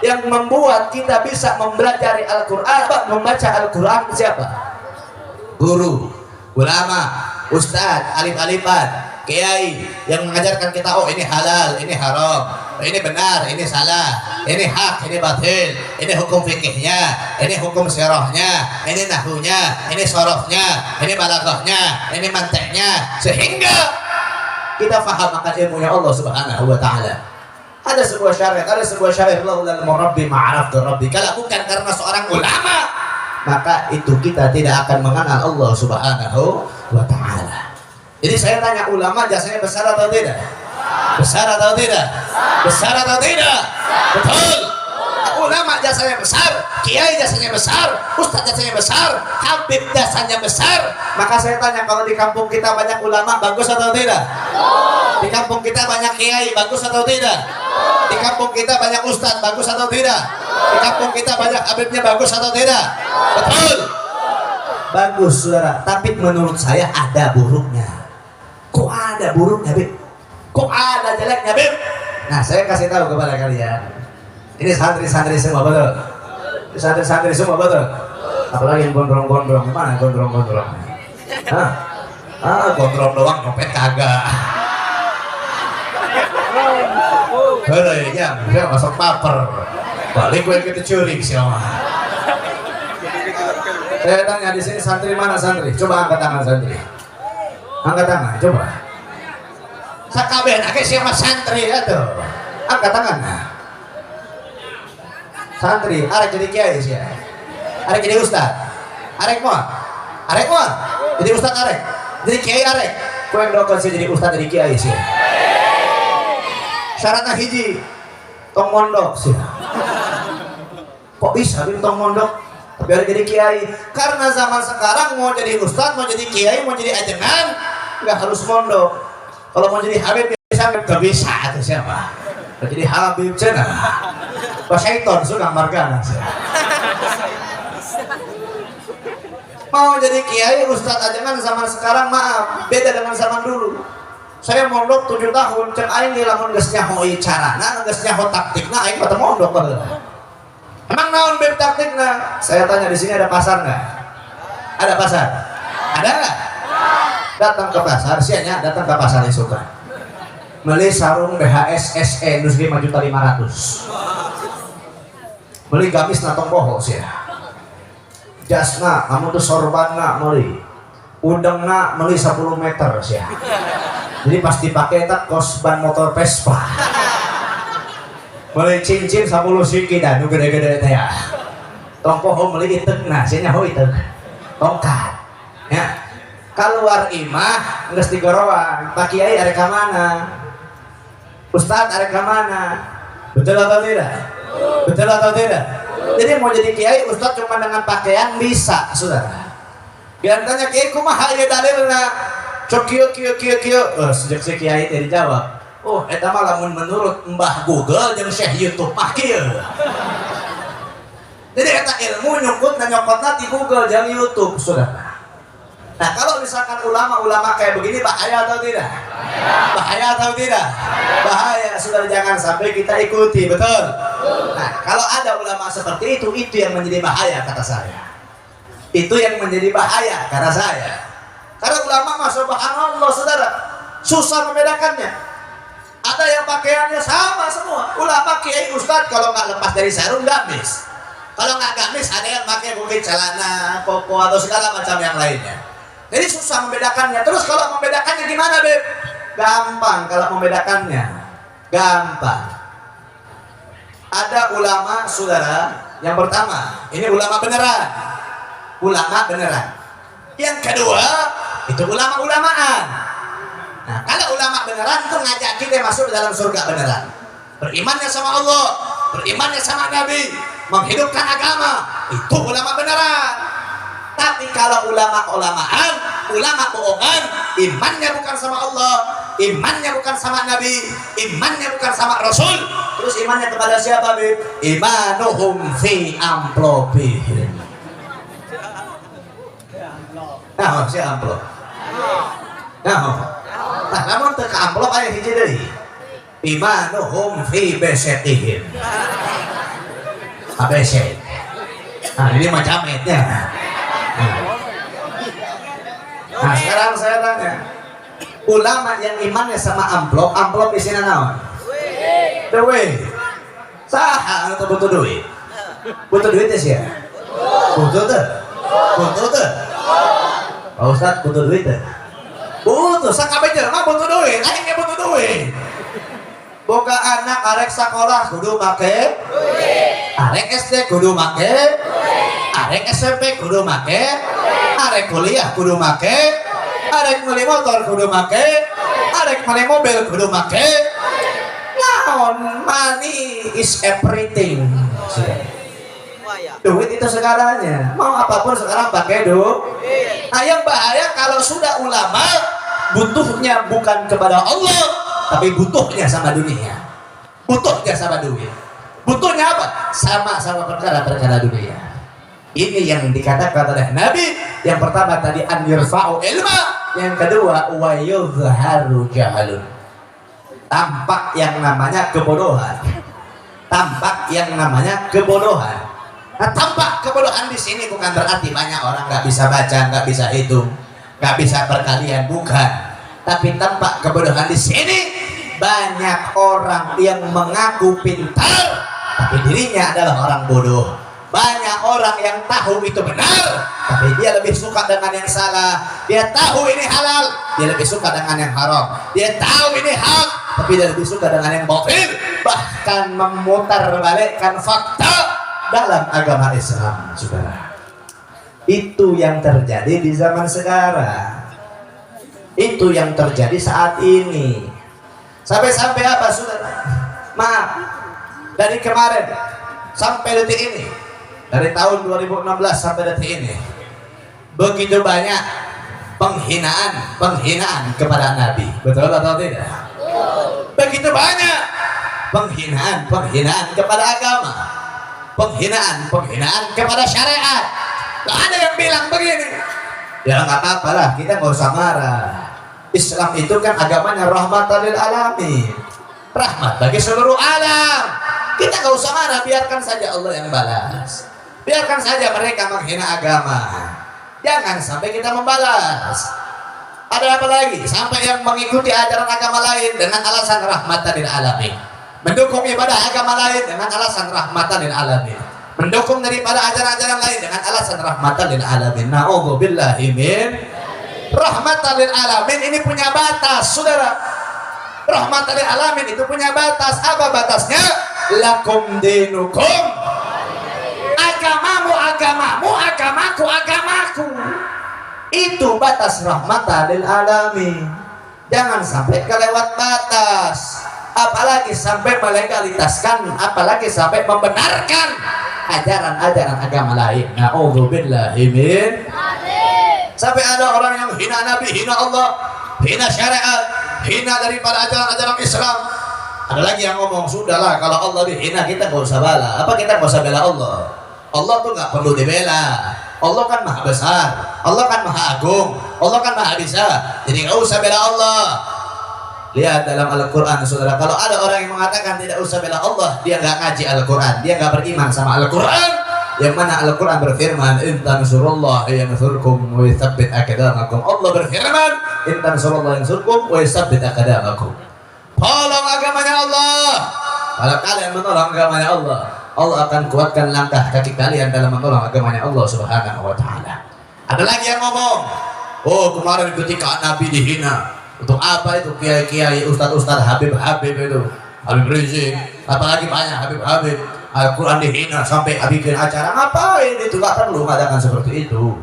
Yang membuat kita bisa mempelajari Al-Quran, membaca Al-Quran siapa? Guru, ulama, ustadz, alif-alifan, kiai yang mengajarkan kita, oh ini halal, ini haram, ini benar, ini salah, ini hak, ini batil, ini hukum fikihnya, ini hukum sirahnya, ini nahunya, ini sorofnya, ini balaghahnya, ini manteknya, sehingga kita faham akan ilmunya Allah Subhanahu wa Ta'ala. Ada sebuah syariat laulal murabbi ma'araftu rabbi. Kalau bukan karena seorang ulama, maka itu kita tidak akan mengenal Allah Subhanahu wa Ta'ala. Jadi saya tanya, ulama jasanya besar atau tidak? Besar atau tidak? Besar atau tidak? Betul. Ulama jasanya besar, kiai jasanya besar, ustaz jasanya besar, habib jasanya besar. Maka saya tanya, kalau di kampung kita banyak ulama, bagus atau tidak? Di kampung kita banyak kiai, bagus atau tidak? Di kampung kita banyak ustaz, bagus atau tidak? Di kampung kita banyak habibnya, bagus atau tidak? Betul. Bagus, saudara. Tapi menurut saya ada buruknya. Kok ada buruknya, Bib? Kok ada jeleknya, Bib? Nah, saya kasih tahu kepada kalian. Ini santri-santri semua, betul? Santri-santri semua, betul? Apalagi yang gondrong-gondrong. Mana gondrong-gondrong? Hah? Gondrong doang, dompet kagak. Hei, ya, dia masuk paper. Balik gue kita curi siapa? Saya tanya di sini santri mana santri? Coba angkat tangan santri. Angkat tangan, coba. Sakabeh nake siapa santri ya tuh? Angkat tangan. Santri, arek jadi kiai sih. Arek jadi ustad. Arek mau? Jadi ustad arek. Jadi kiai arek. Kau yang dokter sih jadi ustad jadi kiai sih. Syaratnya hiji, tong mondok sih. Kok bisa tong mondok? Tapi harus jadi kiai. Karena zaman sekarang mau jadi ustad, mau jadi kiai, mau jadi ajengan, nggak harus mondok. Kalau mau jadi habib bisa, nggak bisa itu siapa? Mau jadi habib cina. Pak Syaiton sudah margana sih. Mau jadi kiai, ustad ajengan zaman sekarang maaf beda dengan zaman dulu. Saya mondok 7 tahun, cek aing di lamun geus nyaho carana, geus nyaho taktikna, aing mah teu mondok baheula. Emang naon beb taktikna? Saya tanya, di sini ada pasar nggak? Ada pasar? Ada nggak? Datang ke pasar, sianya datang ke pasar suka. Beli sarung BHS SE dus 5.500.000. Beli gamis na tong poho sia. Jasna, kamu tuh sorbanna meuli. Udengna meuli 10 meter sia. Jadi pas dipakai tak kos ban motor Vespa. Mulai cincin 10 siki dah nu gede-gede teh ya. Tong poho meuli iteukna, sia nyaho iteuk. Tongkat. Ya. Keluar imah geus digorowan, Pak Kiai arek ka mana? Ustaz arek ka mana? Betul atau tidak? Betul atau tidak? Jadi mau jadi kiai, ustaz cuma dengan pakaian bisa, saudara. Biar tanya kiai kumaha ieu dalilna? Cok kieu. Sejak si kiai teh dijawab. Oh, eta mah lamun menurut Mbah Google jeung Syekh YouTube mah kieu. Jadi eta ilmu nyokotna di Google jeung YouTube, saudara. Nah, kalau misalkan ulama-ulama kayak begini bahaya atau tidak? Bahaya atau tidak? Bahaya, saudara, jangan sampai kita ikuti, betul? Nah, kalau ada ulama seperti itu yang menjadi bahaya kata saya. Itu yang menjadi bahaya kata saya. Karena ulama mah subhanallah, saudara, susah membedakannya. Ada yang pakaiannya sama semua. Ulama, kiai, ustad kalau nggak lepas dari sarung gamis. Kalau nggak gamis ada yang pakai mungkin celana, koko atau segala macam yang lainnya. Jadi susah membedakannya. Terus kalau membedakannya gimana, Beb? Gampang kalau membedakannya. Gampang. Ada ulama, saudara, yang pertama, ini ulama beneran. Ulama beneran. Yang kedua, itu ulama-ulamaan. Nah, kalau ulama beneran itu ngajak kita masuk dalam surga beneran. Berimannya sama Allah, berimannya sama Nabi, menghidupkan agama, itu ulama beneran. Tapi kalau ulama-ulamaan, ulama bohongan, imannya bukan sama Allah, imannya bukan sama Nabi, imannya bukan sama Rasul, terus imannya kepada siapa, Bib? Imanuhum fi amplopihim. Nah, si amplop. Nah, namun ke amplop aya hiji deui. imanuhum fi besetihim. ABC. Nah ini macam jametnya. Nah sekarang saya tanya, ulama yang imannya sama amplop isinya naon? Duit. Saha atau butuh duit? Butuh duitnya sih ya? Butuh tuh. Pak Ustadz butuh duit tuh? Butuh, sakabeh jelema butuh duit, aing butuh duit. Boga anak arek sekolah kudu make duit. Arek SD kudu make duit. Arek SMP kudu make, arek kuliah kudu make, arek meuli motor kudu make, arek meuli mobil kudu make. Naon, money is everything. Duit itu segalanya. Mau apapun sekarang pakai duit. Nah, yang bahaya kalau sudah ulama butuhnya bukan kepada Allah, tapi butuhnya sama dunia. Butuhnya sama duit. Butuhnya apa? Sama perkara-perkara dunia. Ini yang dikatakan oleh Nabi. Yang pertama tadi an yurfa'u ilma, yang kedua wa yuzharu jahalun. Tampak yang namanya kebodohan. Tampak yang namanya kebodohan. Nah, tampak kebodohan di sini bukan berarti banyak orang nggak bisa baca, nggak bisa hitung, nggak bisa perkalian, bukan. Tapi tampak kebodohan di sini banyak orang yang mengaku pintar, tapi dirinya adalah orang bodoh. Banyak orang yang tahu itu benar, tapi dia lebih suka dengan yang salah. Dia tahu ini halal, dia lebih suka dengan yang haram. Dia tahu ini hak, tapi dia lebih suka dengan yang batil. Bahkan memutarbalikkan fakta dalam agama Islam, saudara. Itu yang terjadi di zaman sekarang. Itu yang terjadi saat ini. Sampai-sampai apa, saudara? Maaf, dari kemarin sampai detik ini, dari tahun 2016 sampai detik ini, begitu banyak penghinaan kepada Nabi. Betul atau tidak? Begitu banyak penghinaan kepada agama, penghinaan kepada syariat. Gak ada yang bilang begini. Ya nggak apa-apa lah, kita nggak usah marah. Islam itu kan agamanya rahmatan lil alamin, rahmat bagi seluruh alam. Kita nggak usah marah, biarkan saja Allah yang balas. Biarkan saja mereka menghina agama. Jangan sampai kita membalas. Ada apa lagi? Sampai yang mengikuti ajaran agama lain dengan alasan rahmatan lil alamin, mendukung ibadah agama lain dengan alasan rahmatan lil alamin, mendukung daripada ajaran-ajaran lain dengan alasan rahmatan lil alamin. Na'udzubillahi min rahmatan lil alamin. Ini punya batas, saudara. Rahmatan lil alamin itu punya batas. Apa batasnya? Lakum dinukum, agamamu, agamaku. Itu batas rahmatan lil alamin. Jangan sampai kelewat batas, apalagi sampai melegalitaskan, apalagi sampai membenarkan ajaran-ajaran agama lain. Na'udzubillahi min. Sampai ada orang yang hina Nabi, hina Allah, hina syariat, hina daripada ajaran-ajaran Islam. Ada lagi yang ngomong, sudahlah kalau Allah dihina kita gak usah bela. Apa kita gak usah bela Allah? Allah tuh gak perlu dibela. Allah kan maha besar, Allah kan maha agung, Allah kan maha bisa. Jadi gak usah bela Allah. Lihat dalam Al-Quran, saudara, kalau ada orang yang mengatakan tidak usah bela Allah, dia gak ngaji Al-Quran, dia gak beriman sama Al-Quran. Yang mana Al-Quran berfirman, in tansurullaha yansurkum wa yutsabbit aqdamakum. Allah berfirman, in tansurullaha yansurkum wa yutsabbit aqdamakum. Tolong agamanya Allah. Kalau kalian menolong agamanya Allah, Allah akan kuatkan langkah kaki kalian dalam menolong agamanya Allah Subhanahu wa taala. Ada lagi yang ngomong, oh kemarin ketika Nabi dihina, untuk apa itu kiai-kiai, ustaz-ustaz, Habib-Habib itu, Habib Rizik, apalagi banyak Habib-Habib, Al-Quran dihina sampai bikin acara. Ngapain itu? Gak perlu mengadakan seperti itu.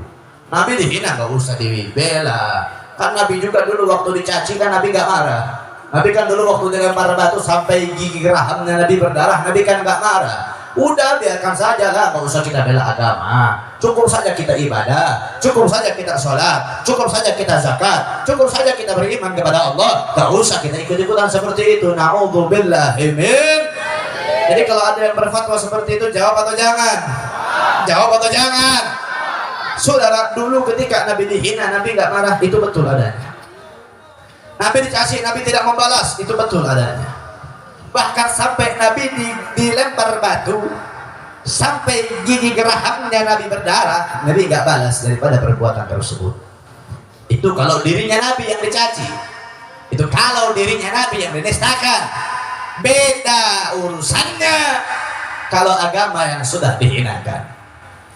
Nabi dihina gak usah dibela. Kan Nabi juga dulu waktu dicaci kan Nabi gak marah. Nabi kan dulu waktu dilempar batu sampai gigi rahangnya Nabi berdarah, Nabi kan gak marah. Udah biarkan saja lah, gak usah kita bela agama. Cukup saja kita ibadah, cukup saja kita sholat, cukup saja kita zakat, cukup saja kita beriman kepada Allah. Gak usah kita ikut-ikutan seperti itu. Na'udzubillahi min. Jadi kalau ada yang berfatwa seperti itu, jawab atau jangan? Jawab atau jangan? Saudara, dulu ketika Nabi dihina, Nabi gak marah, itu betul adanya. Nabi dikasih, Nabi tidak membalas, itu betul adanya. bahkan sampai Nabi dilempar batu, sampai gigi gerahamnya Nabi berdarah, Nabi nggak balas daripada perbuatan tersebut. Itu kalau dirinya Nabi yang dicaci. Itu kalau dirinya Nabi yang dinistakan. Beda urusannya kalau agama yang sudah dihinakan,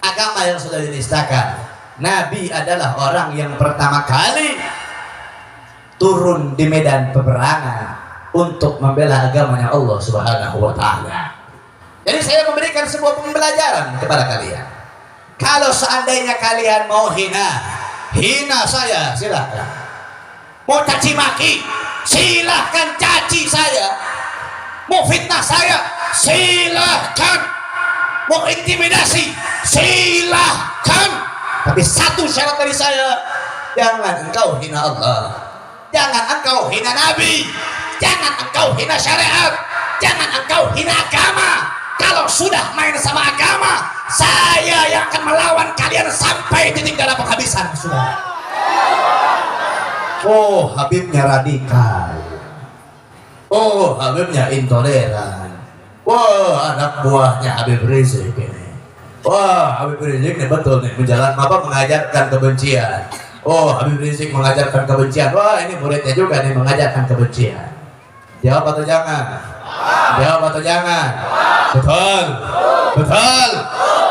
agama yang sudah dinistakan. Nabi adalah orang yang pertama kali turun di medan peperangan untuk membela agamanya Allah Subhanahu wa Ta'ala. Jadi saya memberikan sebuah pembelajaran kepada kalian. Kalau seandainya kalian mau hina saya, silahkan. Mau caci maki, silahkan caci saya. Mau fitnah saya, silahkan. Mau intimidasi, silahkan. Tapi satu syarat dari saya, jangan engkau hina Allah, jangan engkau hina Nabi, jangan engkau hina syariat, jangan engkau hina agama. Kalau sudah main sama agama, saya yang akan melawan kalian sampai titik darah penghabisan. Sudah. Oh, Habibnya radikal. Oh, Habibnya intoleran. Wah, anak buahnya Habib Rizik ini. Wah, Habib Rizik ini betul nih mengajarkan kebencian. Oh, Habib Rizik mengajarkan kebencian. Wah, ini muridnya juga nih mengajarkan kebencian. Jawab atau jangan? Jawab atau jangan? Betul, betul.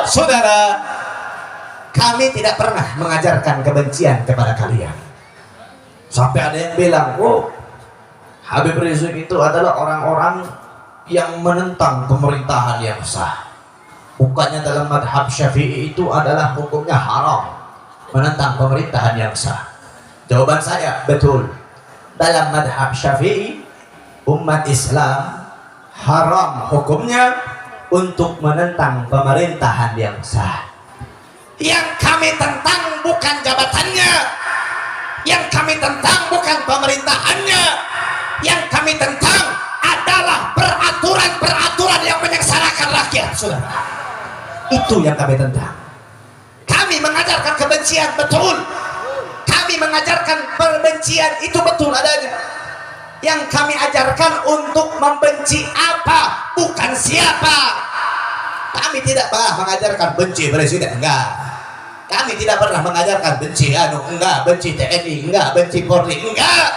Saudara, kami tidak pernah mengajarkan kebencian kepada kalian. Sampai ada yang bilang, oh, Habib Rizik itu adalah orang-orang yang menentang pemerintahan yang sah. Bukannya dalam madhab Syafi'i itu adalah hukumnya haram menentang pemerintahan yang sah. Jawaban saya, betul. Dalam madhab Syafi'i, umat Islam haram hukumnya untuk menentang pemerintahan yang sah. Yang kami tentang bukan jabatannya, yang kami tentang bukan pemerintahannya, yang kami tentang adalah peraturan-peraturan yang menyengsarakan rakyat, saudara. Itu yang kami tentang. Kami mengajarkan kebencian, betul. Kami mengajarkan perbencian, itu betul adanya. Yang kami ajarkan untuk membenci apa, bukan siapa. Kami tidak pernah mengajarkan benci presiden, enggak. Kami tidak pernah mengajarkan benci enggak, benci TNI, enggak, benci Polri, enggak.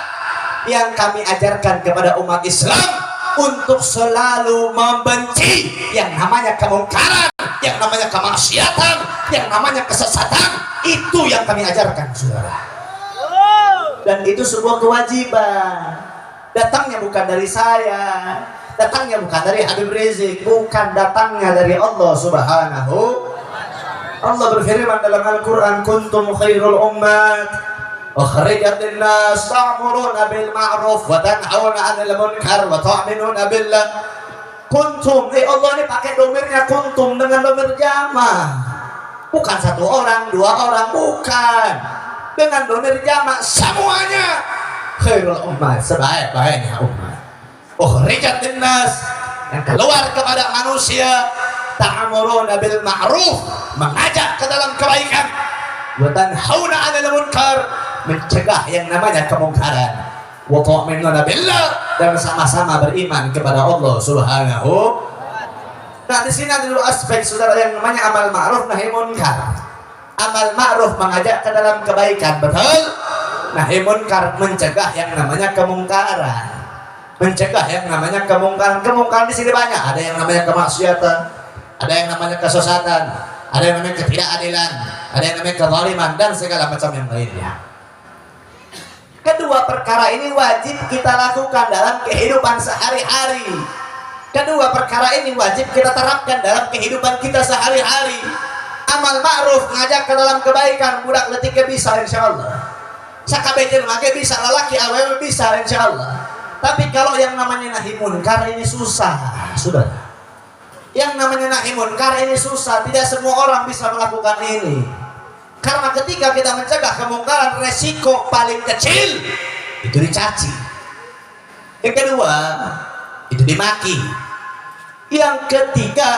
Yang kami ajarkan kepada umat Islam untuk selalu membenci yang namanya kemungkaran, yang namanya kemaksiatan, yang namanya kesesatan. Itu yang kami ajarkan, saudara. Dan itu sebuah kewajiban. Datangnya bukan dari saya, datangnya bukan dari Habib Rizik, bukan datangnya dari Allah Subhanahu. Allah berfirman dalam Al-Quran, kuntum khairul ummat ukhrijat linnas ta'muruna bil ma'ruf wa tanhauna 'anil munkar wa tu'minuna billah. Kuntum, Allah ini pakai domirnya kuntum dengan domir jama'. Bukan satu orang, dua orang, bukan. Dengan domir jama' semuanya. Khairul ummat, sebaik-baiknya umat. Ukhrijat linnas, yang keluar kepada manusia, ta'muruna bil ma'ruf, mengajak ke dalam kebaikan, wa tanhauna 'anil munkar, mencegah yang namanya kemungkaran, wa tu'minuna billah, dan sama-sama beriman kepada Allah Subhanahu. Nah, di sini ada dua aspek, saudara, yang namanya amal ma'ruf nahi munkar. Amal ma'ruf mengajak ke dalam kebaikan, betul. Nahi munkar mencegah yang namanya kemungkaran. Mencegah yang namanya kemungkaran. Kemungkaran di sini banyak. Ada yang namanya kemaksiatan, ada yang namanya kesesatan, ada yang namanya ketidakadilan, ada yang namanya kezaliman, dan segala macam yang lainnya. Kedua perkara ini wajib kita lakukan dalam kehidupan sehari-hari. Kedua perkara ini wajib kita terapkan dalam kehidupan kita sehari-hari. Amal ma'ruf, mengajak ke dalam kebaikan, budak letiknya bisa insyaallah. Sakabejel mage bisa, lelaki awewe bisa insyaallah. Tapi kalau yang namanya nahi munkar ini susah, sudah. Yang namanya nahi munkar ini susah, tidak semua orang bisa melakukan ini. Karena ketika kita mencegah kemungkaran, resiko paling kecil itu dicaci. Yang kedua, itu dimaki. Yang ketiga,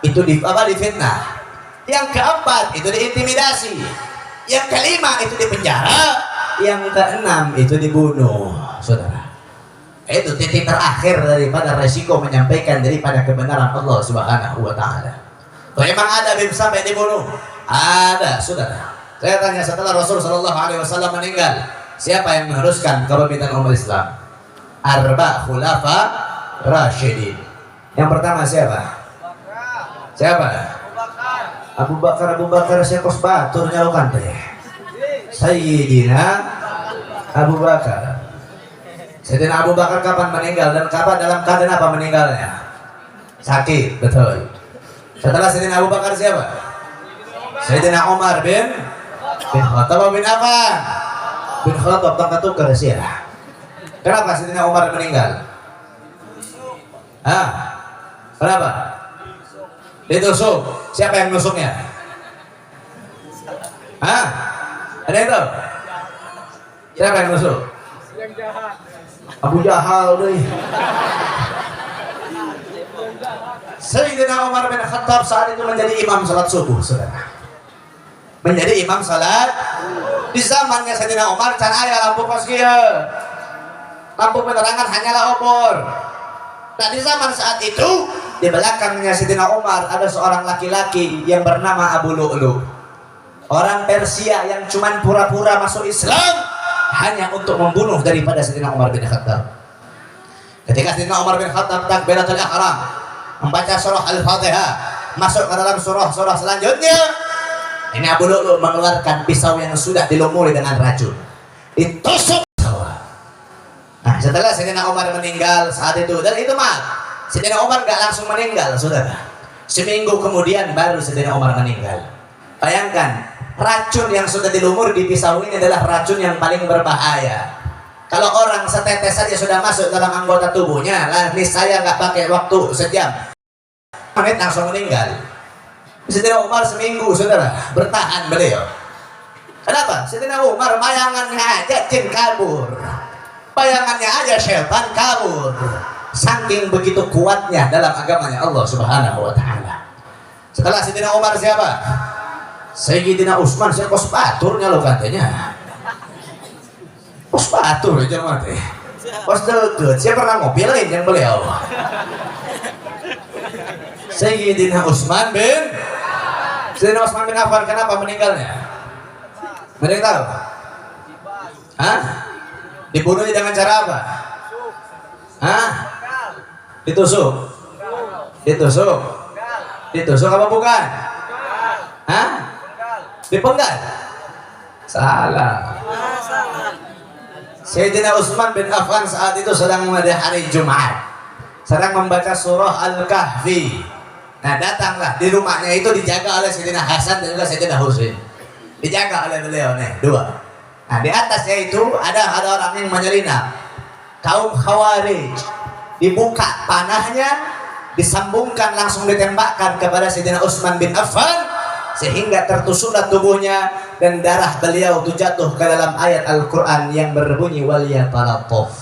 itu difitnah. Yang keempat, itu diintimidasi. Yang kelima, itu dipenjara. Yang keenam, itu dibunuh, saudara. Itu titik terakhir daripada resiko menyampaikan daripada kebenaran Allah Subhanahu wa taala. Memang ada Habib sampai dibunuh? Ada, saudara. Saya tanya setelah Rasul sallallahu alaihi wasallam meninggal, siapa yang meneruskan kepemimpinan umat Islam? Arba khulafa rasyidin. Yang pertama siapa? Siapa? Abu Bakar siapa batur nyalukan teh. Sayyidina Abu Bakar. Sayyidina Abu Bakar kapan meninggal dan kapan dalam keadaan apa meninggalnya? Sakit, betul. Setelah Sayyidina Abu Bakar siapa? Sayyidina Umar bin Khattab bin Affan. Bin Khattab tangkat tukar siapa? Kenapa Sayyidina Umar meninggal? Kenapa? Ditusuk. Siapa yang nusuknya? Ada yang tahu? Siapa yang nusuk? Yang jahat. Abu Jahal deh. Sayyidina Umar bin Khattab saat itu menjadi imam salat subuh, saudara. Menjadi imam salat di zamannya Sayyidina Umar can aya lampu kos kieu. Lampu penerangan hanyalah obor. Nah, di zaman saat itu di belakangnya Sayyidina Umar ada seorang laki-laki yang bernama Abu Lu'lu. Orang Persia yang cuman pura-pura masuk Islam hanya untuk membunuh daripada Sayyidina Umar bin Khattab. Ketika Sayyidina Umar bin Khattab takbiratul ihram, membaca surah Al-Fatihah, masuk ke dalam surah-surah selanjutnya, ini Abu Lu'lu mengeluarkan pisau yang sudah dilumuri dengan racun, ditusuk. Nah, setelah Sayyidina Umar meninggal saat itu, dan itu Sayyidina Umar gak langsung meninggal, saudara. Seminggu kemudian baru Sayyidina Umar meninggal. Bayangkan, racun yang sudah dilumur di pisau ini adalah racun yang paling berbahaya. Kalau orang setetes saja sudah masuk dalam anggota tubuhnya, saya nggak pakai waktu sejam, menit langsung meninggal. Sayyidina Umar seminggu, saudara, bertahan beliau. Kenapa? Sayyidina Umar bayangannya aja jin kabur, bayangannya aja syaitan kabur. Saking begitu kuatnya dalam agamanya Allah Subhanahu wa taala. Setelah Sayyidina Umar siapa? Sayyidina Utsman, saya kos baturnya lo katanya. Kos batur aja mati. Kos deket, saya pernah ngopi lain yang beliau. Sayyidina Utsman bin Affan, kenapa meninggalnya? Ada yang tahu? Dibunuhnya dengan cara apa? Ditusuk apa bukan? Dipenggal? Salah. Sayyidina Utsman bin Affan saat itu sedang pada hari Jumat, sedang membaca surah Al-Kahfi. Nah, datanglah di rumahnya itu dijaga oleh Sayyidina Hasan dan juga Sayyidina Husain. Dijaga oleh beliau nih, dua. Nah, di atasnya itu ada orang yang menyelinap, kaum Khawarij. Dibuka panahnya, disambungkan langsung ditembakkan kepada Sayyidina Utsman bin Affan sehingga tertusuklah tubuhnya dan darah beliau itu jatuh ke dalam ayat Al-Quran yang berbunyi waliyatalattaf.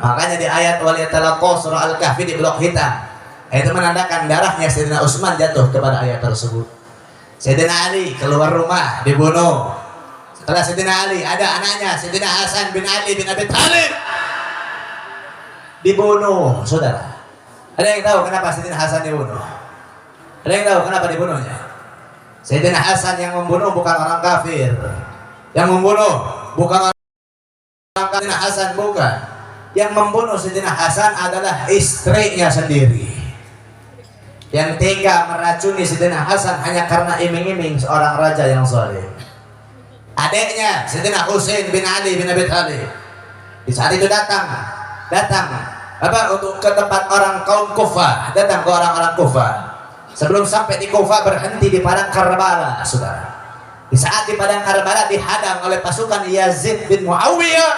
Makanya di ayat waliyatalattaf surah Al-Kahfi di blok hitam itu menandakan darahnya Sayyidina Utsman jatuh kepada ayat tersebut. Sayyidina Ali keluar rumah dibunuh. Setelah Sayyidina Ali ada anaknya Sayyidina Hasan bin Ali bin Abi Thalib dibunuh, saudara. Ada yang tahu kenapa Sayyidina Hasan dibunuh? Ada yang tahu kenapa dibunuhnya? Sayyidina Hasan yang membunuh bukan orang kafir. Yang membunuh bukan orang kafir. Sayyidina Hasan bukan. Yang membunuh Sayyidina Hasan adalah istrinya sendiri. Yang tega meracuni Sayyidina Hasan hanya karena iming-iming seorang raja yang zalim. Adiknya Sayyidina Husain bin Ali bin Abi Thalib di saat itu datang untuk ke tempat orang kaum Kufah, datang ke orang-orang Kufah. Sebelum sampai di Kufah berhenti di padang Karbala, saudara. Di saat di padang Karbala dihadang oleh pasukan Yazid bin Muawiyah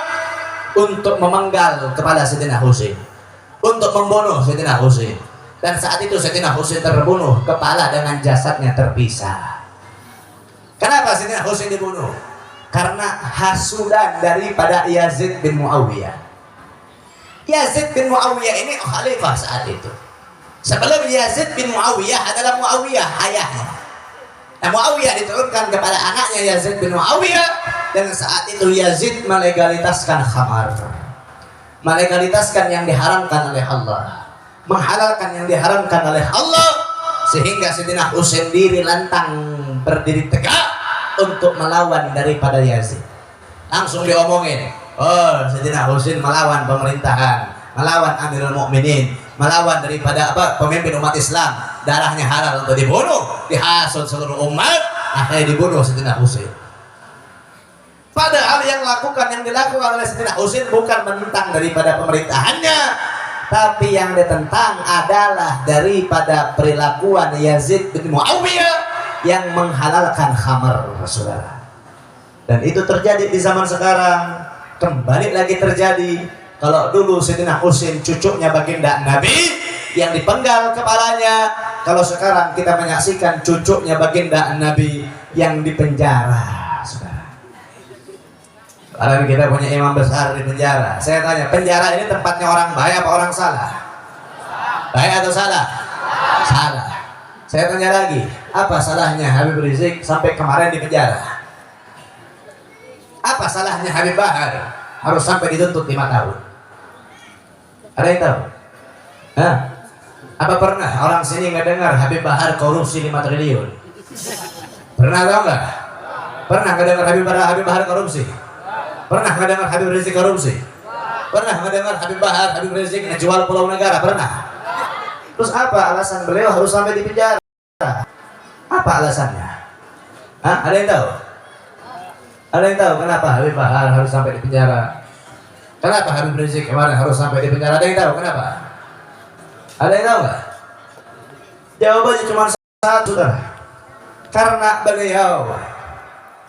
untuk memenggal kepala Sayyidina Husain, untuk membunuh Sayyidina Husain. Dan saat itu Sayyidina Husain terbunuh, kepala dengan jasadnya terpisah. Kenapa Sayyidina Husain dibunuh? Karena hasudan daripada Yazid bin Muawiyah. Yazid bin Muawiyah ini khalifah saat itu. Sebelum Yazid bin Muawiyah adalah Muawiyah ayahnya. Nah, Muawiyah diturunkan kepada anaknya Yazid bin Muawiyah, dan saat itu Yazid melegalitaskan khamar. melegalitaskan yang diharamkan oleh Allah, menghalalkan yang diharamkan oleh Allah, sehingga Sayyidina Husain sendiri lantang berdiri tegak untuk melawan daripada Yazid. Langsung diomongin, oh Sayyidina Husain melawan pemerintahan, melawan Amirul Mukminin, melawan daripada pemimpin umat Islam, darahnya halal untuk dibunuh, dihasut seluruh umat, akhirnya dibunuh Sayyidina Husain. Padahal yang dilakukan oleh Sayyidina Husain bukan menentang daripada pemerintahannya, tapi yang ditentang adalah daripada perilakuan Yazid bin Muawiyah yang menghalalkan khamar, saudara. Dan itu terjadi di zaman sekarang, kembali lagi terjadi. Kalau dulu Sayyidina Husain cucunya baginda Nabi yang dipenggal kepalanya, kalau sekarang kita menyaksikan cucunya baginda Nabi yang dipenjara, saudara. Karena kita punya imam besar di penjara. Saya tanya, penjara ini tempatnya orang baik apa orang salah? Baik atau salah? Salah. Saya tanya lagi, apa salahnya Habib Rizik sampai kemarin di penjara? Apa salahnya Habib Bahar harus sampai dituntut 5 tahun? Ada yang tahu? Hah? Apa pernah orang sini ngedengar Habib Bahar korupsi 5 triliun? Pernah tahu nggak? Pernah ngedengar Habib Bahar korupsi? Pernah mendengar Habib Rizik korupsi? Pernah mendengar Habib Bahar, Habib Rizik ngejual pulau negara? Pernah? Terus apa alasan beliau harus sampai di penjara? Apa alasannya? Hah? Ada yang tahu? Ada yang tahu kenapa Habib Bahar harus sampai di penjara? Kenapa Habib Rizik kemarin harus sampai di penjara? Ada yang tahu kenapa? Ada yang tahu nggak? Jawabannya cuma satu, saudara. Karena beliau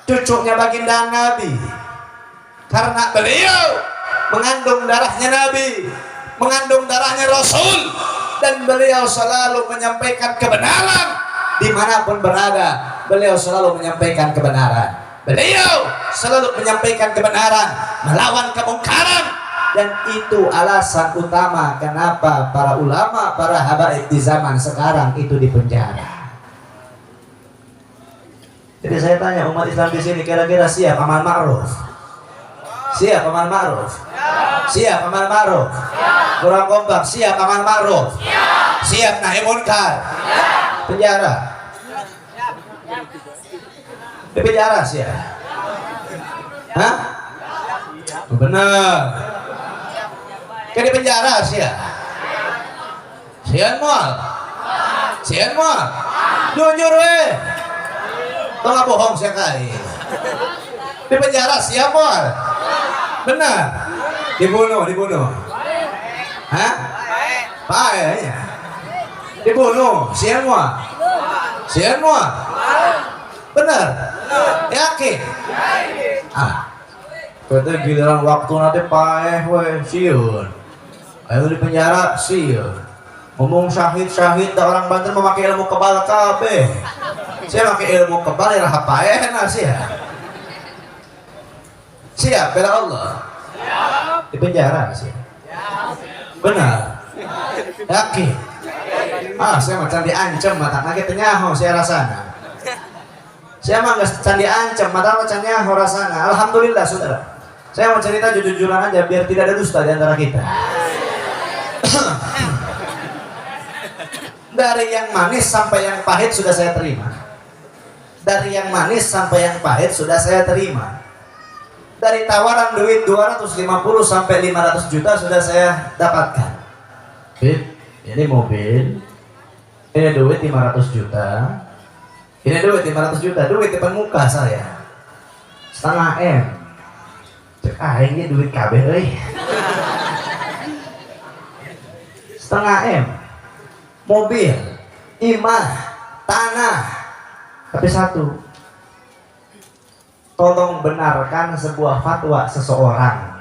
cucunya baginda Nabi. Karena beliau mengandung darahnya Nabi, mengandung darahnya Rasul, dan beliau selalu menyampaikan kebenaran dimanapun berada. Beliau selalu menyampaikan kebenaran. Beliau selalu menyampaikan kebenaran, melawan kemungkaran, dan itu alasan utama kenapa para ulama, para habaib di zaman sekarang itu dipenjara. Jadi saya tanya umat Islam di sini, kira-kira siap amal ma'ruf? Siap amal ma'ruf? Siap amal ma'ruf? Kurang kompak, siap amal ma'ruf? Siap nahi munkar? Penjara? Di penjara siap? Hah? Benar. Di penjara siap? Siap mual? Siap mual? Jujur weh. Tuh nggak bohong sekali. Di penjara siap mual? Benar. Dibunuh. Hah? Baik. Dibunuh. Siap mual? Siap mual? Benar. Yakin? Kata giliran waktu nanti paeh weh siun. Ayo di penjara siun. Ngomong syahid da orang Banten memakai ilmu kebal kabeh. Saya pakai ilmu kebal ya paeh nasi ya. Siap bela Allah? Di penjara sih. Benar. Yakin? Saya macam diancam mata nage tenyaho saya rasana. Saya mah nggak can diancam mata macam nyaho rasana. Alhamdulillah saudara. Saya mau cerita jujur-jujuran aja biar tidak ada dusta di antara kita. Dari yang manis sampai yang pahit sudah saya terima. Dari yang manis sampai yang pahit sudah saya terima. Dari tawaran duit 250 sampai 500 juta sudah saya dapatkan. Ini mobil, ini duit 500 juta, ini duit 500 juta, duit depan muka saya, setengah M. Cek ini duit KB, setengah M, mobil, imah, tanah, tapi satu. Tolong benarkan sebuah fatwa seseorang.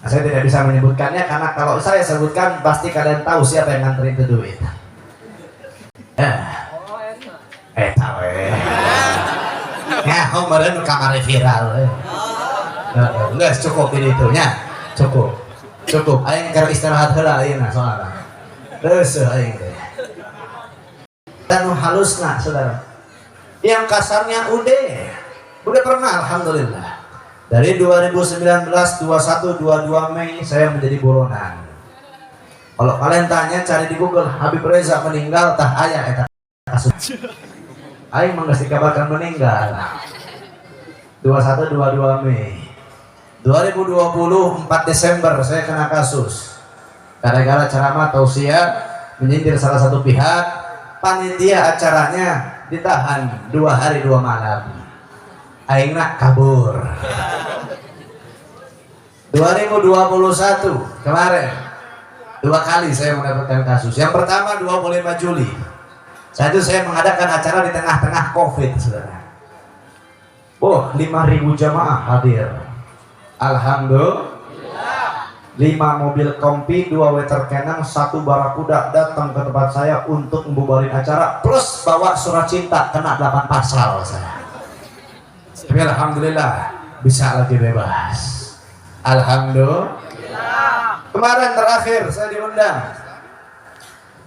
Nah, saya tidak bisa menyebutkannya karena kalau saya sebutkan pasti kalian tahu siapa yang nganterin itu duit. Tahu ya, kemarin kamar viral. Enggak cukup ini itunya, cukup. Aing keur istirahat heula ayeuna soalna. Terus aing teh. Dan halusna saudara. Yang kasarnya udah pernah alhamdulillah. Dari 2019, 21, 22 Mei saya menjadi buronan. Kalau kalian tanya cari di Google Habib Reza meninggal tah aya eta kasus. Aing mah geus dikabarkan meninggal. 21, 22 Mei. 2020 4 Desember saya kena kasus. Gara-gara ceramah tausiah menyindir salah satu pihak, panitia acaranya ditahan 2 hari 2 malam. Aing nak kabur. 2021 kemarin 2 kali saya mendapatkan kasus. Yang pertama 25 Juli. Saat itu saya mengadakan acara di tengah-tengah Covid, saudara. Oh, 5.000 jamaah hadir. Alhamdulillah. 5 mobil kompi, 2 water cannon, 1 barakuda datang ke tempat saya untuk membubarin acara plus bawa surat cinta kena 8 pasal saya. Tapi alhamdulillah bisa lagi bebas. Alhamdulillah. Kemarin terakhir saya diundang.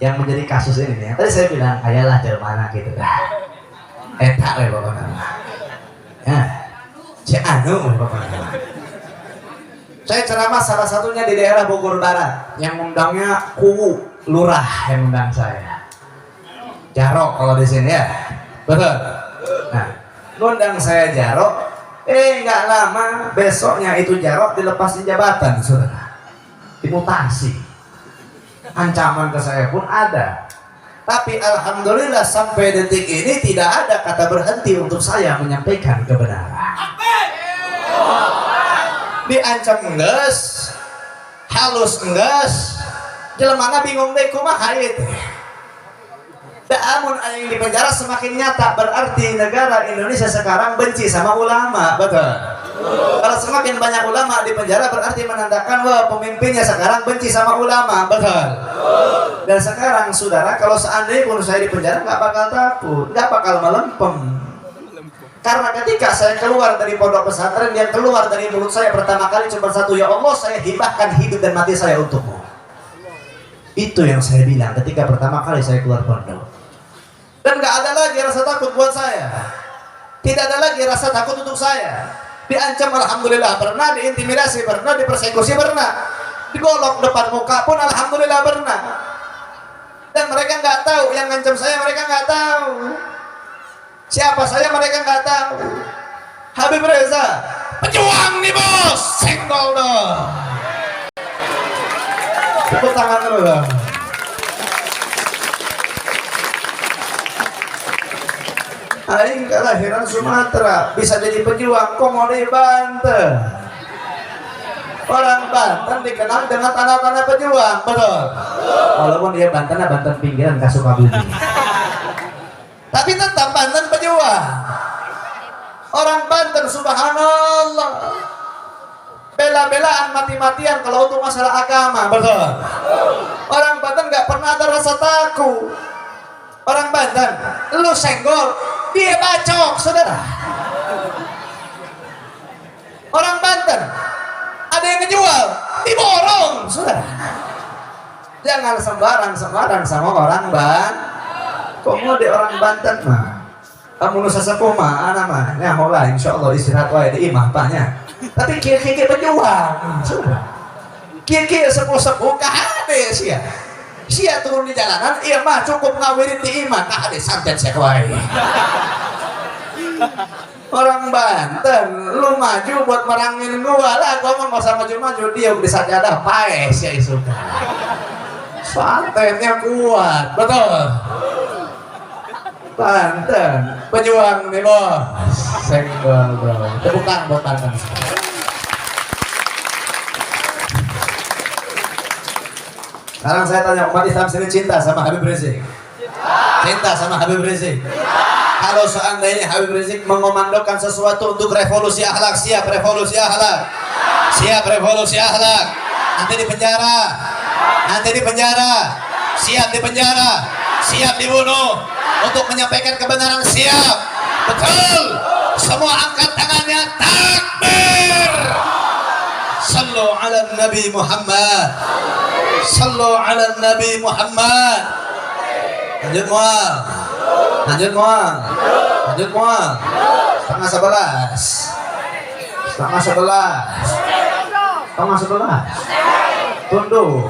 Yang menjadi kasus ini nih. Tadi saya bilang ayalah dari mana gitu dah. Etak we pokoknya. Ya. Cek anu pokoknya. Saya ceramah salah satunya di daerah Bogor Barat. Yang undangnya Kuwu Lurah yang undang saya. Jarok kalau di sini ya. Betul. Nah, ngundang saya Jarok, nggak lama besoknya itu Jarok dilepas di jabatan, saudara, dimutasi. Ancaman ke saya pun ada, tapi alhamdulillah sampai detik ini tidak ada kata berhenti untuk saya menyampaikan kebenaran. Diancam enggeus, halus enggeus, jelemana bingung deh kumaha ieu teh. Amun yang di penjara semakin nyata, berarti negara Indonesia sekarang benci sama ulama, betul. Kalau semakin banyak ulama di penjara berarti menandakan bahwa pemimpinnya sekarang benci sama ulama, betul. Dan sekarang saudara, kalau seandainya pun saya di penjara nggak bakal takut, nggak bakal melempem. Karena ketika saya keluar dari pondok pesantren, yang keluar dari mulut saya pertama kali cuma satu, ya Allah saya hibahkan hidup dan mati saya untukmu. Itu yang saya bilang ketika pertama kali saya keluar pondok. Dan gak ada lagi rasa takut buat saya. Tidak ada lagi rasa takut untuk saya. Diancam alhamdulillah pernah, diintimidasi pernah, dipersekusi pernah, digolok depan muka pun alhamdulillah pernah. Dan mereka nggak tahu, yang ngancam saya mereka nggak tahu. Siapa saya mereka nggak tahu. Habib Reza, pejuang nih bos, senggol dong. Tepuk tangan dulu dong. Aing kelahiran Sumatera, bisa jadi pejuang, komo di Banten. Orang Banten dikenal dengan tanah-tanah pejuang, betul. Walaupun dia Bantennya Banten pinggiran, gak suka bumi. Tapi tetap Banten pejuang. Orang Banten, subhanallah, bela-belaan mati-matian kalau untuk masalah agama, betul. Orang Banten gak pernah ada rasa takut. Orang Banten, lu senggol, dia bacok, saudara. Orang Banten, ada yang ngejual, diborong, saudara. Jangan sembarang sama orang Banten. Komo di orang Banten mah, kamu nusa sepuh mah, namanya hola, insya Allah istirahat wae di imah tanya. Tapi kira-kira pejuang, saudara. Kira-kira sepuh-sepuh kahade sia. Sia turun di jalanan, iya mah cukup ngawirin di imah, kahade santet sia wae. Orang Banten, lu maju buat merangin gua lah, gua mah nggak usah maju-maju, dia udah sajadah paes ya isuka. Santetnya kuat, betul. Banten, pejuang nih bos, senggol bro, tepuk tangan buat Banten. Sekarang saya tanya umat Islam sini cinta sama Habib Rizik? Cinta sama Habib Rizik? Kalau seandainya Habib Rizik mengomandokan sesuatu untuk revolusi akhlak, siap revolusi akhlak? Siap revolusi akhlak? Nanti di penjara, nanti di penjara, siap di penjara, siap dibunuh untuk menyampaikan kebenaran, siap. Betul. Semua angkat tangannya, takbir. Sallu ala Nabi Muhammad. Sallu ala Nabi Muhammad. Lanjut mual. Lanjut mual. Lanjut mual. Setengah 11. Tengah sebelah. Tengah sebelah. Tunduk.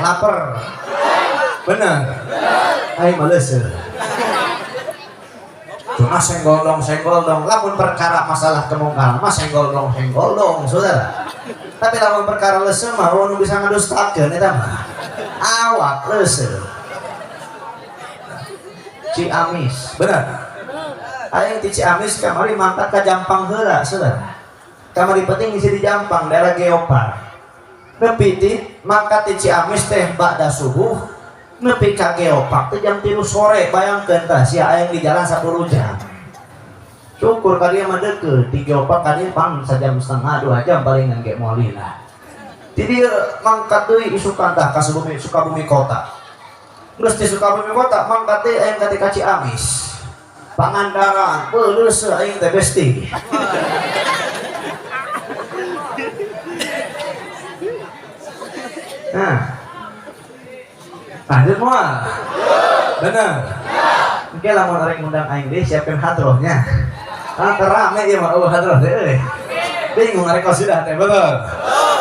Lapar. Benar. Ayo males. Cuma senggol dong. Lamun perkara masalah kemungkaran, mas senggol dong, saudara. Tapi lamun perkara lese mah, nu bisa ngadustakeun eta mah. Awak lese. Ciamis, benar. Aing di Ciamis kamari mangkat ka Jampang heula, saudara. Kamari penting isi di Jampang, daerah Geopar. Nepi di mangkat di Ciamis teh ba'da subuh. Nepi ka Geopark teh jam 3 sore, bayangkeun tah sia aya di jalan 10 jam. Syukur ka dieu mah deukeut, di Geopark ka dieu pang sajam setengah 2 jam palingan ge moali lah. Di dieu mangkat deui isukan tah ka Sukabumi kota. Geus di Sukabumi kota mangkat teh aya ka Ciamis. Pangandaran, beuleuh aing teh besti. Nah, lanjut mual. Bener. Oke lamun arek ngundang aing deui siapkeun hadrohnya. Rame ieu mah hadroh teh. Bingung arek qasidah teh, betul.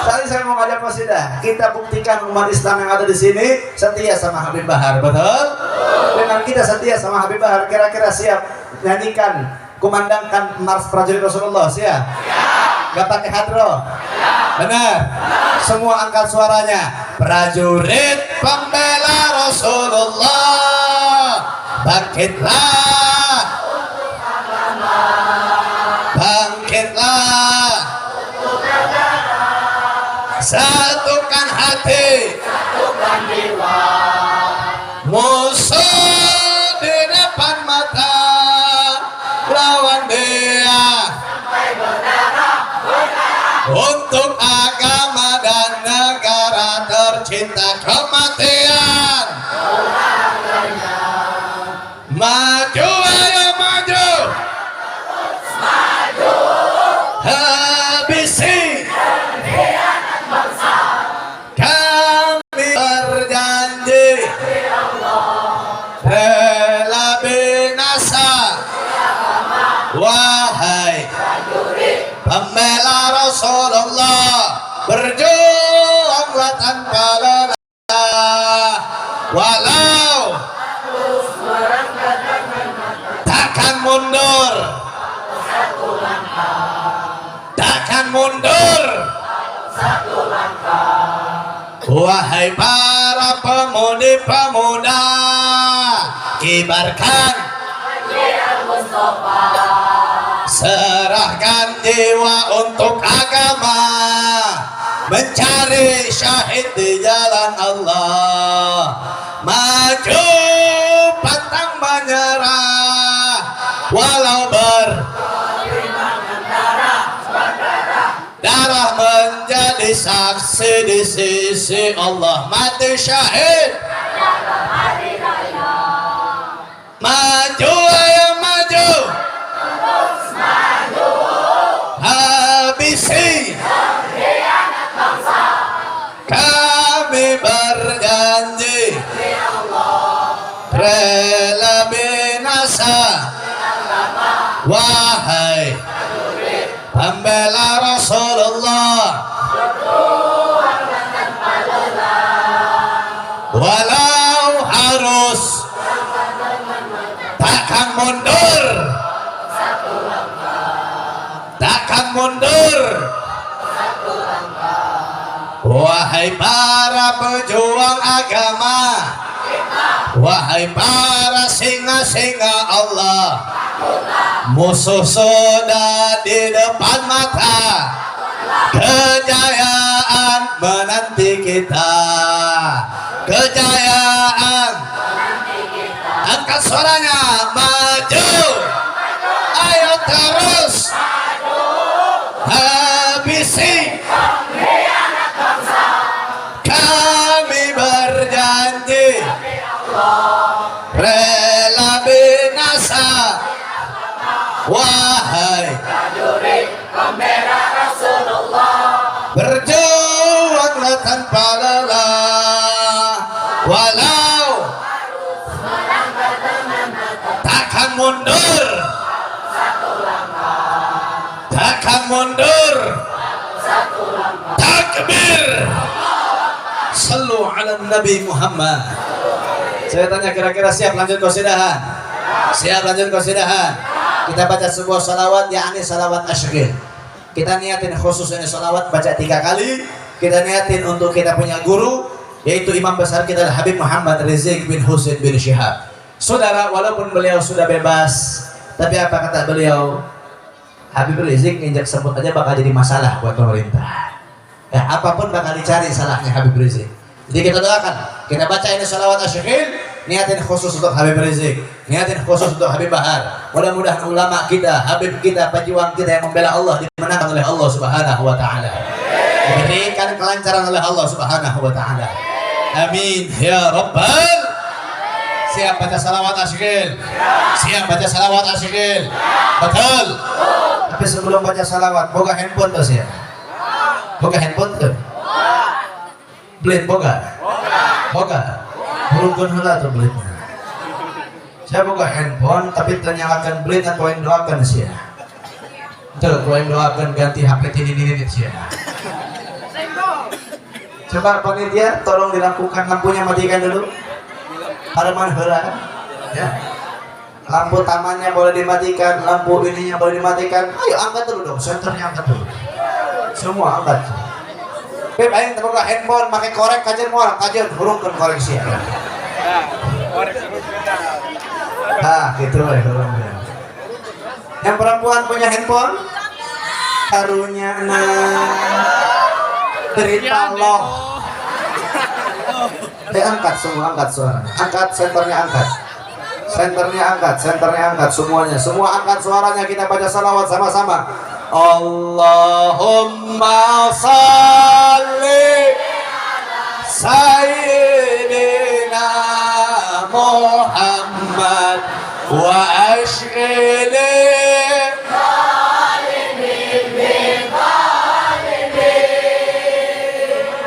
Tadi saya mau ngajak qasidah. Kita buktikan umat Islam yang ada di sini setia sama Habib Bahar, betul? Dengan kita setia sama Habib Bahar, kira-kira siap nyanyikan, kumandangkan Mars Prajurit Rasulullah, siap? Gak pakai hadroh? Benar. Semua angkat suaranya. Prajurit pembela Rasulullah, bangkitlah, bangkitlah, satukan hati, satukan jiwa, musuh di depan mata, lawan dia sampai berdarah untuk agama dan negara tercinta. Kematian maju, ayo maju, maju, habisi pengkhianat bangsa. Kami berjanji rela binasa, wahai pembela Rasulullah, berjuanglah tanpa lelah, walau takkan mundur, takkan mundur. Wahai para pemudi-pemuda, kibarkan serahkan jiwa untuk agama, mencari syahid di jalan Allah. Maju pantang menyerah, walau darah menjadi saksi di sisi Allah. Mati syahid, maju, ayo maju, habisi pengkhianat bangsa. Kami berjanji rela binasa, wahai pembela Rasulullah, walau harus takkan mundur, takkan mundur. Wahai para pejuang agama, wahai para singa-singa Allah, musuh sudah di depan mata, kejayaan menanti kita, kejayaan. Angkat suaranya, maju, ayo terus, habisi pengkhianat bangsa. Kami berjanji rela binasa, wahai prajurit pembela Rasulullah, berjuanglah tanpa lelah, walau takkan mundur, takkan mundur. Takbir. Sallu ala Nabi Muhammad. Saya tanya kira-kira siap lanjut qasidahan? Siap lanjut qasidahan. Kita baca sebuah salawat, yakni salawat asyghil. Kita niatin khusus ini salawat baca 3 kali. Kita niatin untuk kita punya guru, yaitu imam besar kita Habib Muhammad Rizik bin Husain bin Syihab. Saudara, walaupun beliau sudah bebas, tapi apa kata beliau? Habib Rizik nginjak sebut aja bakal jadi masalah buat pemerintah. Ya, apapun bakal dicari salahnya Habib Rizik. Jadi kita doakan, kita baca ini salawat asyghil, niatin khusus untuk Habib Rizik, niatin khusus untuk Habib Bahar. Mudah-mudahan ulama kita, Habib kita, pejuang kita yang membela Allah dimenangkan oleh Allah Subhanahu wa taala. Diberikan kelancaran oleh Allah Subhanahu wa taala. Amin ya rabbal. Siap baca salawat asyghil? Siap baca salawat asyghil? Betul. Tapi sebelum baca salawat, boga handphone tuh ya. Boga handphone tuh. Blade boga. Boga. Burungkeun heula tuh blade. Saya boga handphone tapi ternyalakan blade atau yang doakan sih ya. Tuh, yang doakan ganti HP ini sih ya. Coba panitia tolong dilakukan lampunya, matikan dulu. Haraman heula ya. Lampu tamannya boleh dimatikan, lampu ininya boleh dimatikan. Ayo angkat dulu dong, senternya angkat dulu. Semua angkat. Beb aing teu boga handphone make korek kajen moal kajen hurungkeun koreksi. Gitu we hurungkeun. Yang perempuan punya handphone karunyana derita Allah. Angkat semua, angkat suaranya. Angkat senternya, angkat. Senternya angkat semuanya. Semua angkat suaranya, kita baca salawat sama-sama. Allahumma salli Sayyidina Muhammad wa ashghili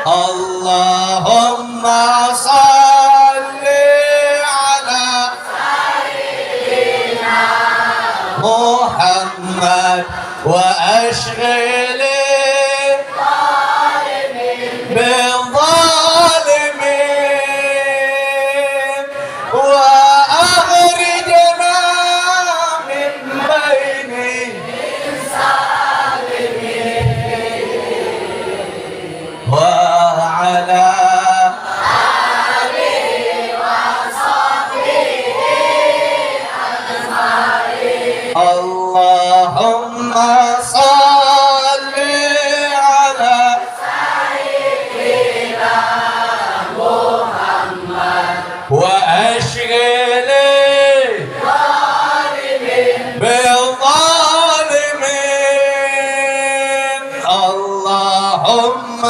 Allahumma salli ala Sayyidina Muhammad wa ashghili بالظالمين وأخرجنا من بينهم وعلى آله وصحبه أجمعين اللهم صل على سيدنا محمد وأشغل بالظالمين اللهم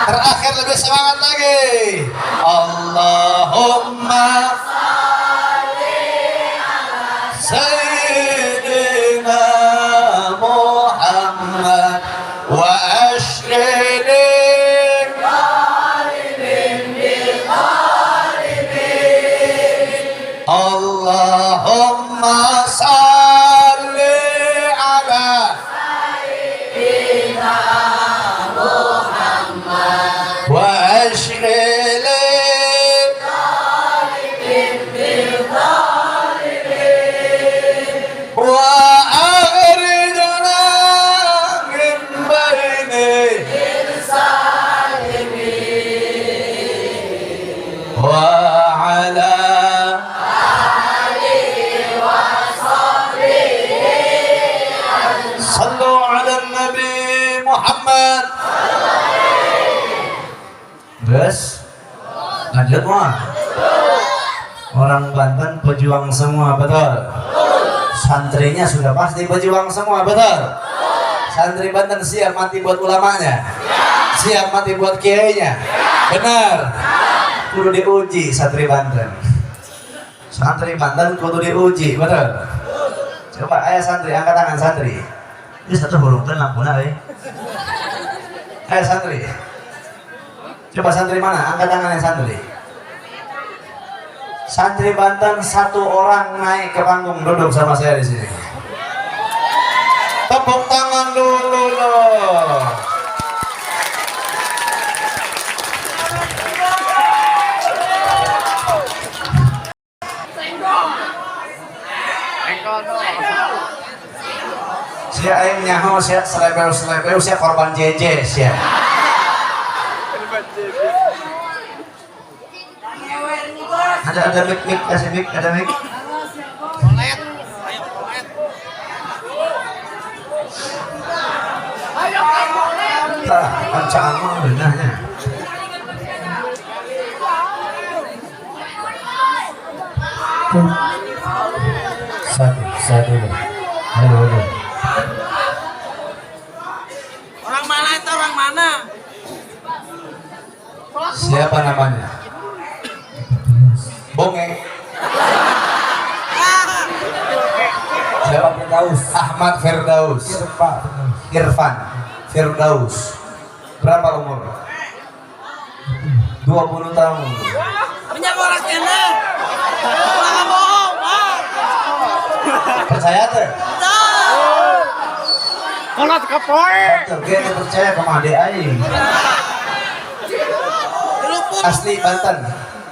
terakhir lebih semangat lagi. Allahumma salli ala Sayyidina Muhammad wa ashghili Allahumma salli ala Sayyidina Muhammad wa ashghili wa akhrijna min bainihim wa ala sallu ala Nabi Muhammad. Guys, lanjut mah. Orang Banten pejuang semua, betul. Santrinya sudah pasti berjuang semua, betul? Santri Banten siap mati buat ulamanya, siap mati buat kiainya, benar? Kudu diuji santri Banten. Santri Banten kudu diuji, betul? Coba ayo santri, angkat tangan santri. Ini satu huruf dan lampuna, ayo santri. Coba santri mana? Angkat tangan yang santri. Santri Banten satu orang naik ke panggung, duduk sama saya di sini. Tepuk tangan dulu loh. Sia aing nyaho sia selebel sia korban JJ sia. Ada mic kasih mic, ada mic. Tah, kancaan mah beunahnya. Satu. Halo. Orang mana itu orang mana? Siapa namanya? Bonge. Siapa? Firdaus. Ahmad Firdaus. Irfan Firdaus. Berapa umur? 20 tahun. Banyak orang kene. Orang bohong, Pak. Percaya tuh? Kolot kapoe. Kene percaya sama adik aing. Asli Banten.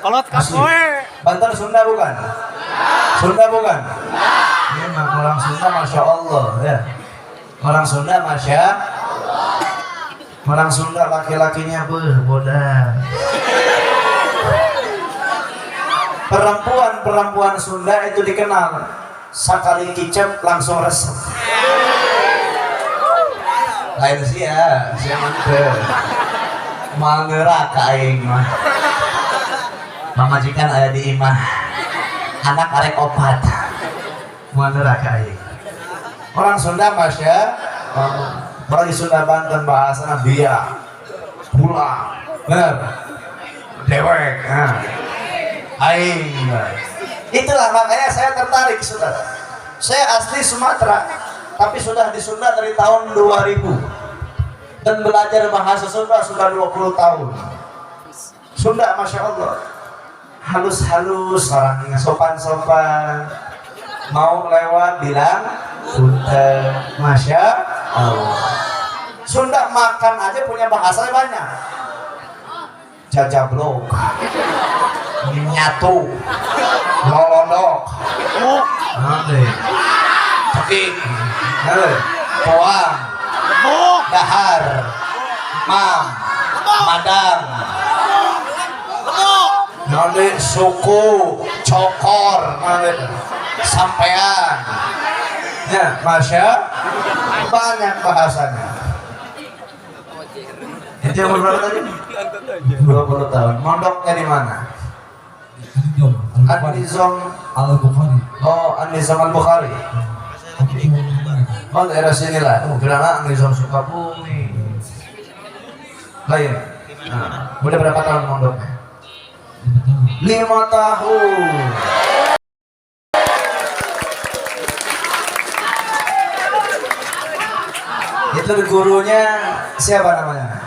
Kolot kapoe. Banten Sunda bukan? Sunda bukan? Memang orang Sunda Masya Allah ya. Orang Sunda Masya Orang Sunda laki-lakinya bodas. Perempuan Sunda itu dikenal sakali kicap langsung resep. Lain sih ya, saya mantep. Mangeraka aing mah. Mamajikan aya di imah. Anak arek opat. Mangeraka aing. Orang Sunda Masya, orang di Sunda Banten bahasana biak, pula, bener, dewek, aing. Itulah makanya saya tertarik, saudara. Saya asli Sumatera, tapi sudah di Sunda dari tahun 2000 dan belajar bahasa Sunda sudah 20 tahun. Sunda Masya Allah, halus-halus, orangnya sopan-sopan. Mau lewat bilang punten, Masya Allah. Sunda makan aja punya bahasa banyak. Jajablok, nyatu, lolondok, nanti, ceking, poang, dahar, mam, madang, nanti suku, cokor, nanti sampean. Ya, Masya, banyak bahasanya. Itu yang berapa tadi? 20 tahun. Mondoknya di mana? An-Nizam Al-Bukhari. Oh, An-Nizam Al-Bukhari. Oh, daerah sinilah. Oh, kira-kira An-Nizam Sukabumi. Lain. Nah, udah berapa tahun mondoknya? 5 tahun. Itu gurunya siapa namanya?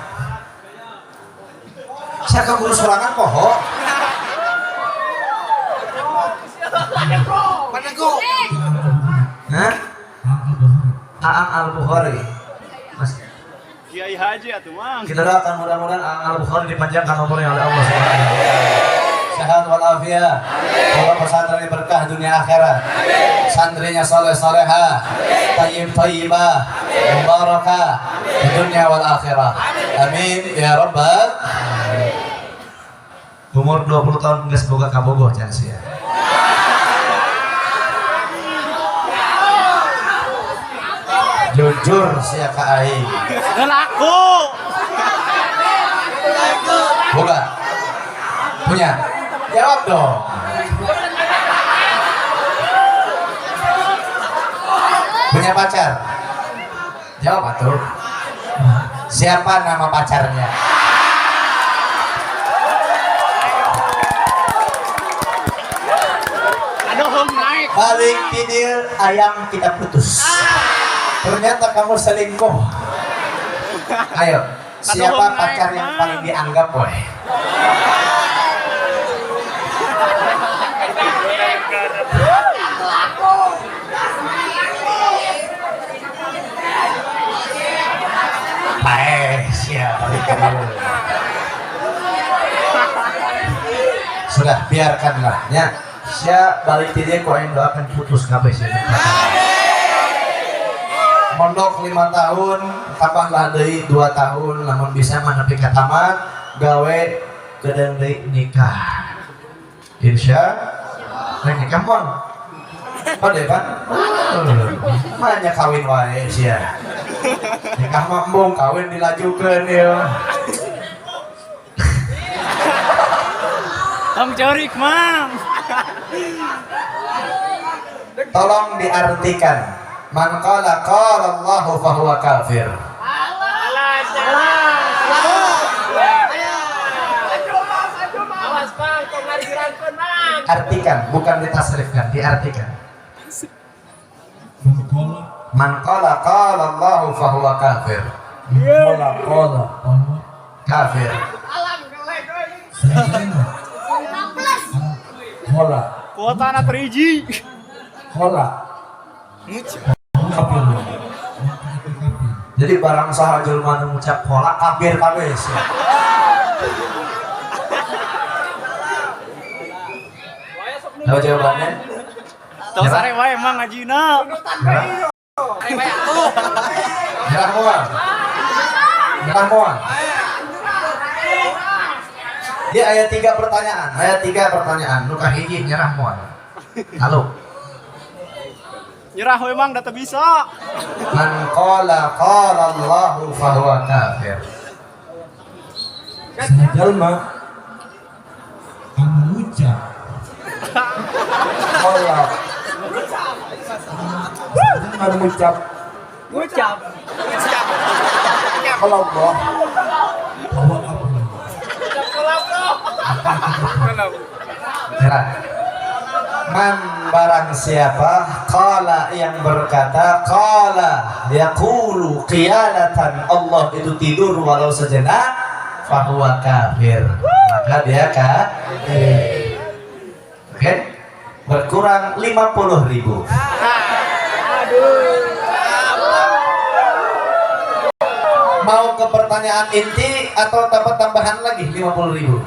Siapa guru sorangan poho? Hah? Aang Al-Bukhari. Mas. Kiai Haji atuh, Mang. Kita doakan mudah-mudahan Aang Al-Bukhari dipanjangkan umurnya oleh Allah Subhanahu wa taala. Sehat walafiat. Allah pesantren ini berkah dunia akhirat. Santrinya saleh salehah, tayyib tayyibah, mubarakah di dunia wal akhirah. Amin ya rabbal. Umur 20 tahun geus boga kabogoh can sia. Jujur sia ka aing. Laku. Boga. Punya. Jawab dong. Punya pacar? Jawab atuh. Siapa nama pacarnya? Aduh, naik. Balik tidur ayam kita putus. Ternyata kamu selingkuh. Ayo, siapa pacar yang paling dianggap boy? Siapa? Sudah biarkanlah ya. Sia balik dia kau yang doakan putus kabeh sih. Mondok 5 tahun, tambahlah deui 2 tahun, namun bisa menepi ka tamat, gawe kedeung deui nikah. Insya Allah nikah mon. Pada kan? Makanya kawin wae sia. Nikah mambung kawin dilajukeun ya. Om Jorik, Mang. Tolong diartikan. Man qala qala Allahu fa huwa kafir. Artikan, bukan ditasrifkan, diartikan. Man qala qala Allahu fa huwa kafir. Qala kafir. Qala Kuota anak teriji. qala. Jadi barang saha jelema nu ngucap qala kafir kabeh. Tahu jawabannya? Tau sare wae Mang ngajina. Nyerah moal. Nyerah moal. Dia ayat 3 pertanyaan. Ayat 3 pertanyaan. Nu kahiji nyerah moal. Halo. Nyerah we Mang da teu bisa. Man qala qala Allahu fa huwa kafir. Sajalma mengucap Qala mengucap Ngucap. qala Allah. bahwa apa Nyerah. Man barang siapa qala yang berkata qala yaqulu qiyalatan Allah itu tidur walau sejenak fahuwa kafir, maka dia kafir. Oke, berkurang 50.000. Mau ke pertanyaan inti atau dapat tambahan lagi 50.000?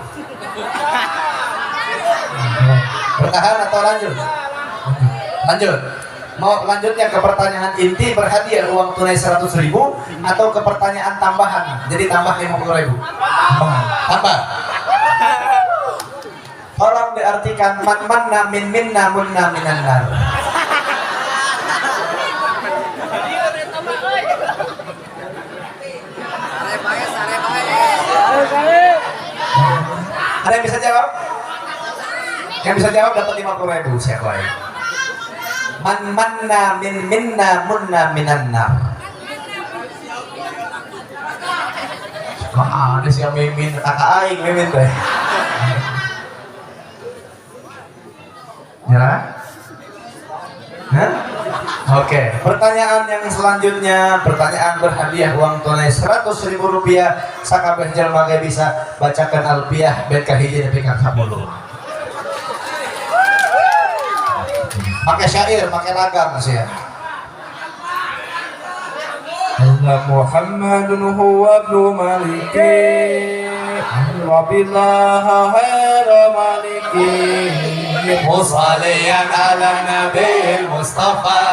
Bertahan atau lanjut? Lanjut. Mau lanjutnya ke pertanyaan inti berhadiah uang tunai 100.000 atau ke pertanyaan tambahan jadi tambah 50.000? Tambah. Tolong diartikan man manna min minna munna minan nar. Ada yang bisa jawab? Yang bisa jawab dapat 50.000 siapa ya? Man manna min minna munna minan nar. Ada sih yang mimin, kakak aing mimin teh. Nyerah? Hah? Oke, pertanyaan yang selanjutnya, pertanyaan berhadiah uang tunai 100.000 rupiah. Sakabeh jalma ge bisa bacakan alfiah bet kahiji nepi ka 10. Pakai syair, pakai lagam sih ya. Allah Muhammadun huwa ibnu maliki wabillaha khairu maliki مصليا على النبي المصطفى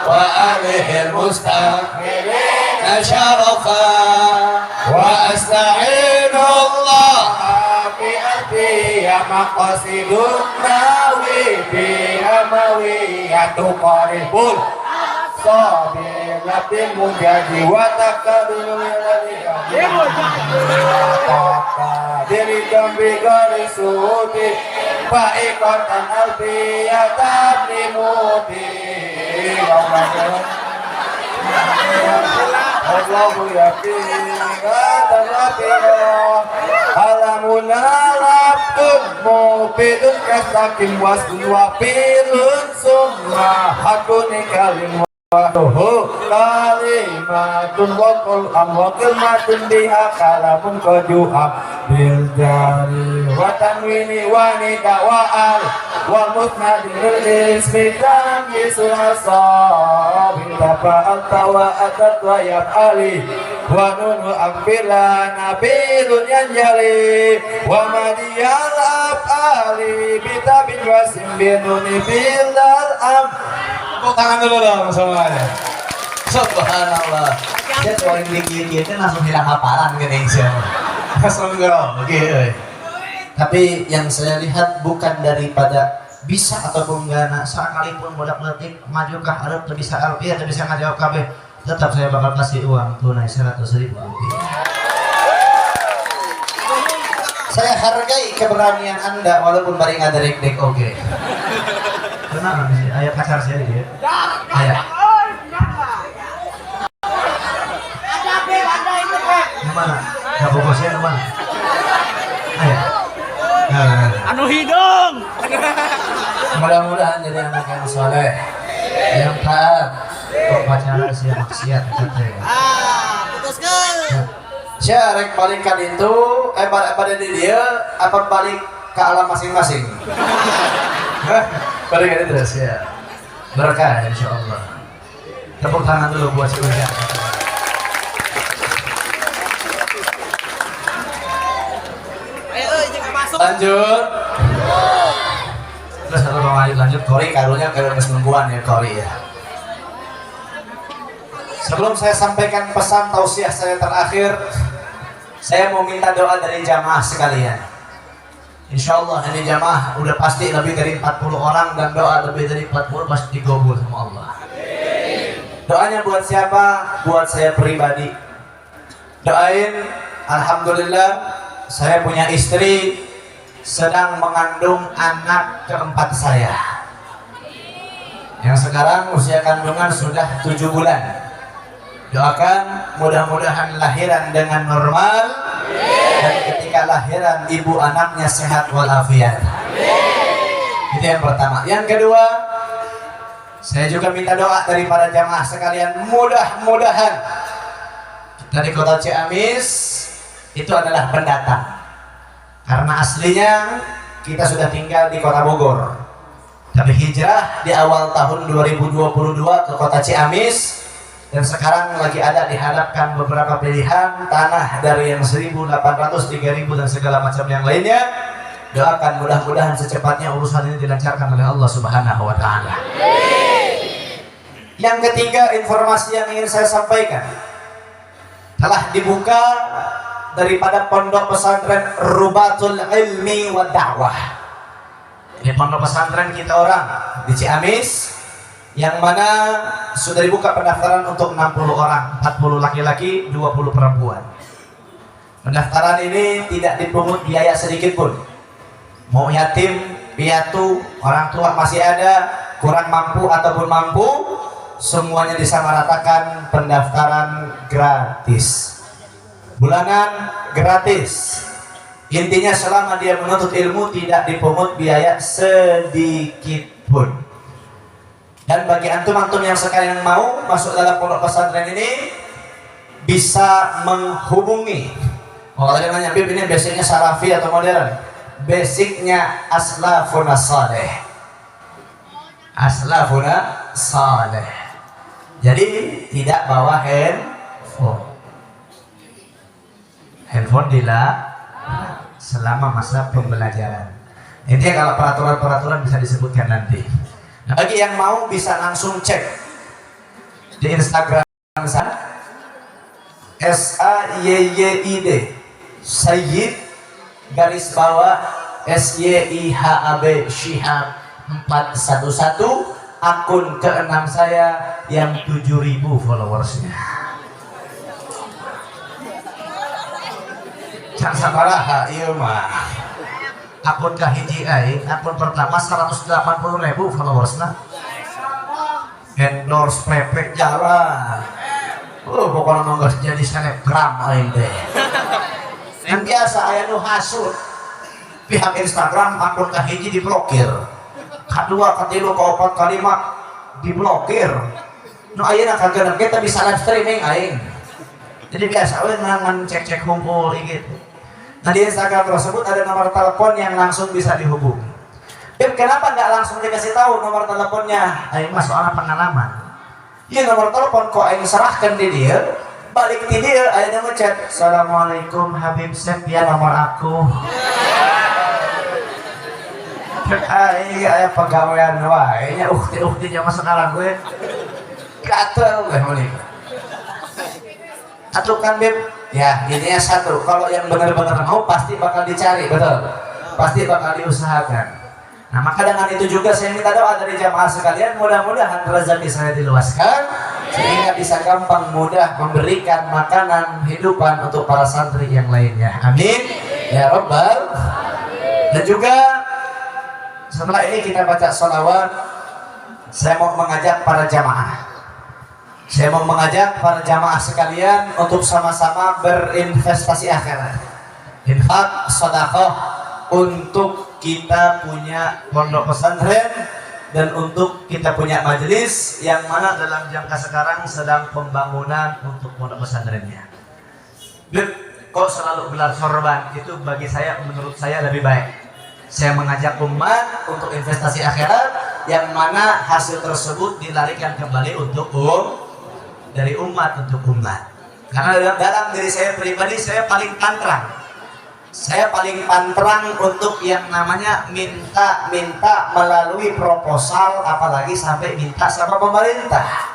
وآله المستكبرين شرفا وأستعين الله بأبي مقاصد الناوي بأموية قريب صابر بالمجد وتكبر diri jambi garis suti baikatan alfiyatan limuti Ramadan Allahu yakin kata rabbina alamuna labdun mubidun kastakim wasun wapilun summa hakuni kalim waduhu kalimatun wakul amwakil matun biha kalamun koju'am bil jari watanwini wanita wa'al wa musnadil ismi tangi sulasa bintapa al-tawa atat wa yab'ali wa nunu akbila nabilun yanjali wa madiyal ab'ali bitabin wasim binuni bildal am. Tepuk tangan dulu dong semuanya. Subhanallah. Dia paling tinggi itu langsung hilang hafalan gini sih. Langsung gak oke. Tapi yang saya lihat bukan daripada bisa ataupun enggak, nah sekalipun budak-budak majukah Arab tuh bisa alfiah tuh bisa ngajawab kabeh, tetap saya bakal kasih uang tunai 100.000 rupiah. Saya hargai keberanian Anda walaupun bari ngaderek-dek oke. Kenapa sih? Ayah pacar saya dia. Ayah. Yang mana? Gak bogosnya yang mana? Ayah. Anu hidung. Mudah-mudahan jadi anak yang soleh, yang taat. Kok pacaran sih maksiat katanya. Putuskan. Saya rek balik kan itu, pada di dia apa balik ke alam masing-masing? Balik kan itu ya. Berkah insya Allah. Tepuk tangan dulu buat si Ujang. Lanjut. Terus satu lanjut Kori karunya karu kesembuhan ya Kori ya. Sebelum saya sampaikan pesan tausiah saya terakhir, saya mau minta doa dari jamaah sekalian. Insya Allah ini jamaah udah pasti lebih dari 40 orang dan doa lebih dari 40 pasti digobul sama Allah. Doanya buat siapa? Buat saya pribadi. Doain, alhamdulillah saya punya istri sedang mengandung anak keempat saya. Yang sekarang usia kandungan sudah 7 bulan. Doakan mudah-mudahan lahiran dengan normal dan ketika lahiran ibu anaknya sehat walafiat. Itu yang pertama. Yang kedua, saya juga minta doa dari para jamaah sekalian, mudah-mudahan dari kota Ciamis itu adalah pendatang. Karena aslinya kita sudah tinggal di kota Bogor. Tapi hijrah di awal tahun 2022 ke kota Ciamis. Dan sekarang lagi ada dihadapkan beberapa pilihan tanah dari yang 1.800, 3.000 dan segala macam yang lainnya. Doakan mudah-mudahan secepatnya urusan ini dilancarkan oleh Allah Subhanahu wa Ta'ala. Yang ketiga, informasi yang ingin saya sampaikan telah dibuka daripada pondok pesantren Rubatul Ilmi wa Da'wah. Ini pondok pesantren kita orang di Ciamis, yang mana sudah dibuka pendaftaran untuk 60 orang, 40 laki-laki, 20 perempuan. Pendaftaran ini tidak dipungut biaya sedikit pun. Mau yatim, piatu, orang tua masih ada, kurang mampu ataupun mampu, semuanya disamaratakan, pendaftaran gratis. Bulanan gratis. Intinya selama dia menuntut ilmu tidak dipungut biaya sedikit pun. Dan bagi antum-antum yang sekarang mau masuk dalam pondok pesantren ini bisa menghubungi. Oh, tadi nanya Bib, ini basicnya Salafi atau modern? Basicnya Aslafuna Saleh. Aslafuna Saleh. Jadi tidak bawa handphone. Handphone dilarang selama masa pembelajaran. Intinya kalau peraturan-peraturan bisa disebutkan nanti. Bagi yang mau bisa langsung cek di Instagram saya SAYYID Sayyid garis bawah SYIHAB Syihab 411, akun ke-6 saya yang 7.000 followersnya. Jangan sabaraha ieu mah. Akun kahiji akun pertama 180.000 followersna. Endorse PP jalan. Pokoknya mau nggak jadi selebgram aing teh. Yang biasa aya nu hasud pihak Instagram akun kahiji diblokir, kedua katilu keopat kalimat diblokir. Nu ayeuna kageunep kita bisa live streaming aing. Jadi biasa we ngangan cek-cek humpul gitu. Nah di Instagram tersebut ada nomor telepon yang langsung bisa dihubungi. Kenapa nggak langsung dikasih tahu nomor teleponnya? Aing mah soalnya pengalaman. Iya nomor telepon kok aing serahkan di dia, balik di dia aing ngechat, "Assalamualaikum Habib Sep, ya nomor aku." Aing aya pegawaian wae nya ukti zaman sekarang gue. Gatel gue meuning. Atuh kan Beb, ya ini satu, kalau yang benar-benar mau pasti bakal dicari, betul. Pasti bakal diusahakan. Nah maka dengan itu juga saya minta doa dari jamaah sekalian, mudah-mudahan rezeki saya diluaskan sehingga bisa gampang mudah memberikan makanan hidupan untuk para santri yang lainnya. Amin ya Rabbal. Dan juga setelah ini kita baca sholawat, saya mau mengajak para jamaah. Saya mau mengajak para jamaah sekalian untuk sama-sama berinvestasi akhirat. Infak, sedekah untuk kita punya pondok pesantren dan untuk kita punya majelis yang mana dalam jangka sekarang sedang pembangunan untuk pondok pesantrennya. Kok selalu gelar sorban itu bagi saya, menurut saya lebih baik. Saya mengajak umat untuk investasi akhirat yang mana hasil tersebut dilarikan kembali untuk dari umat untuk umat. Karena dalam diri saya pribadi saya paling pantrang. Saya paling pantrang untuk yang namanya minta melalui proposal, apalagi sampai minta sama pemerintah.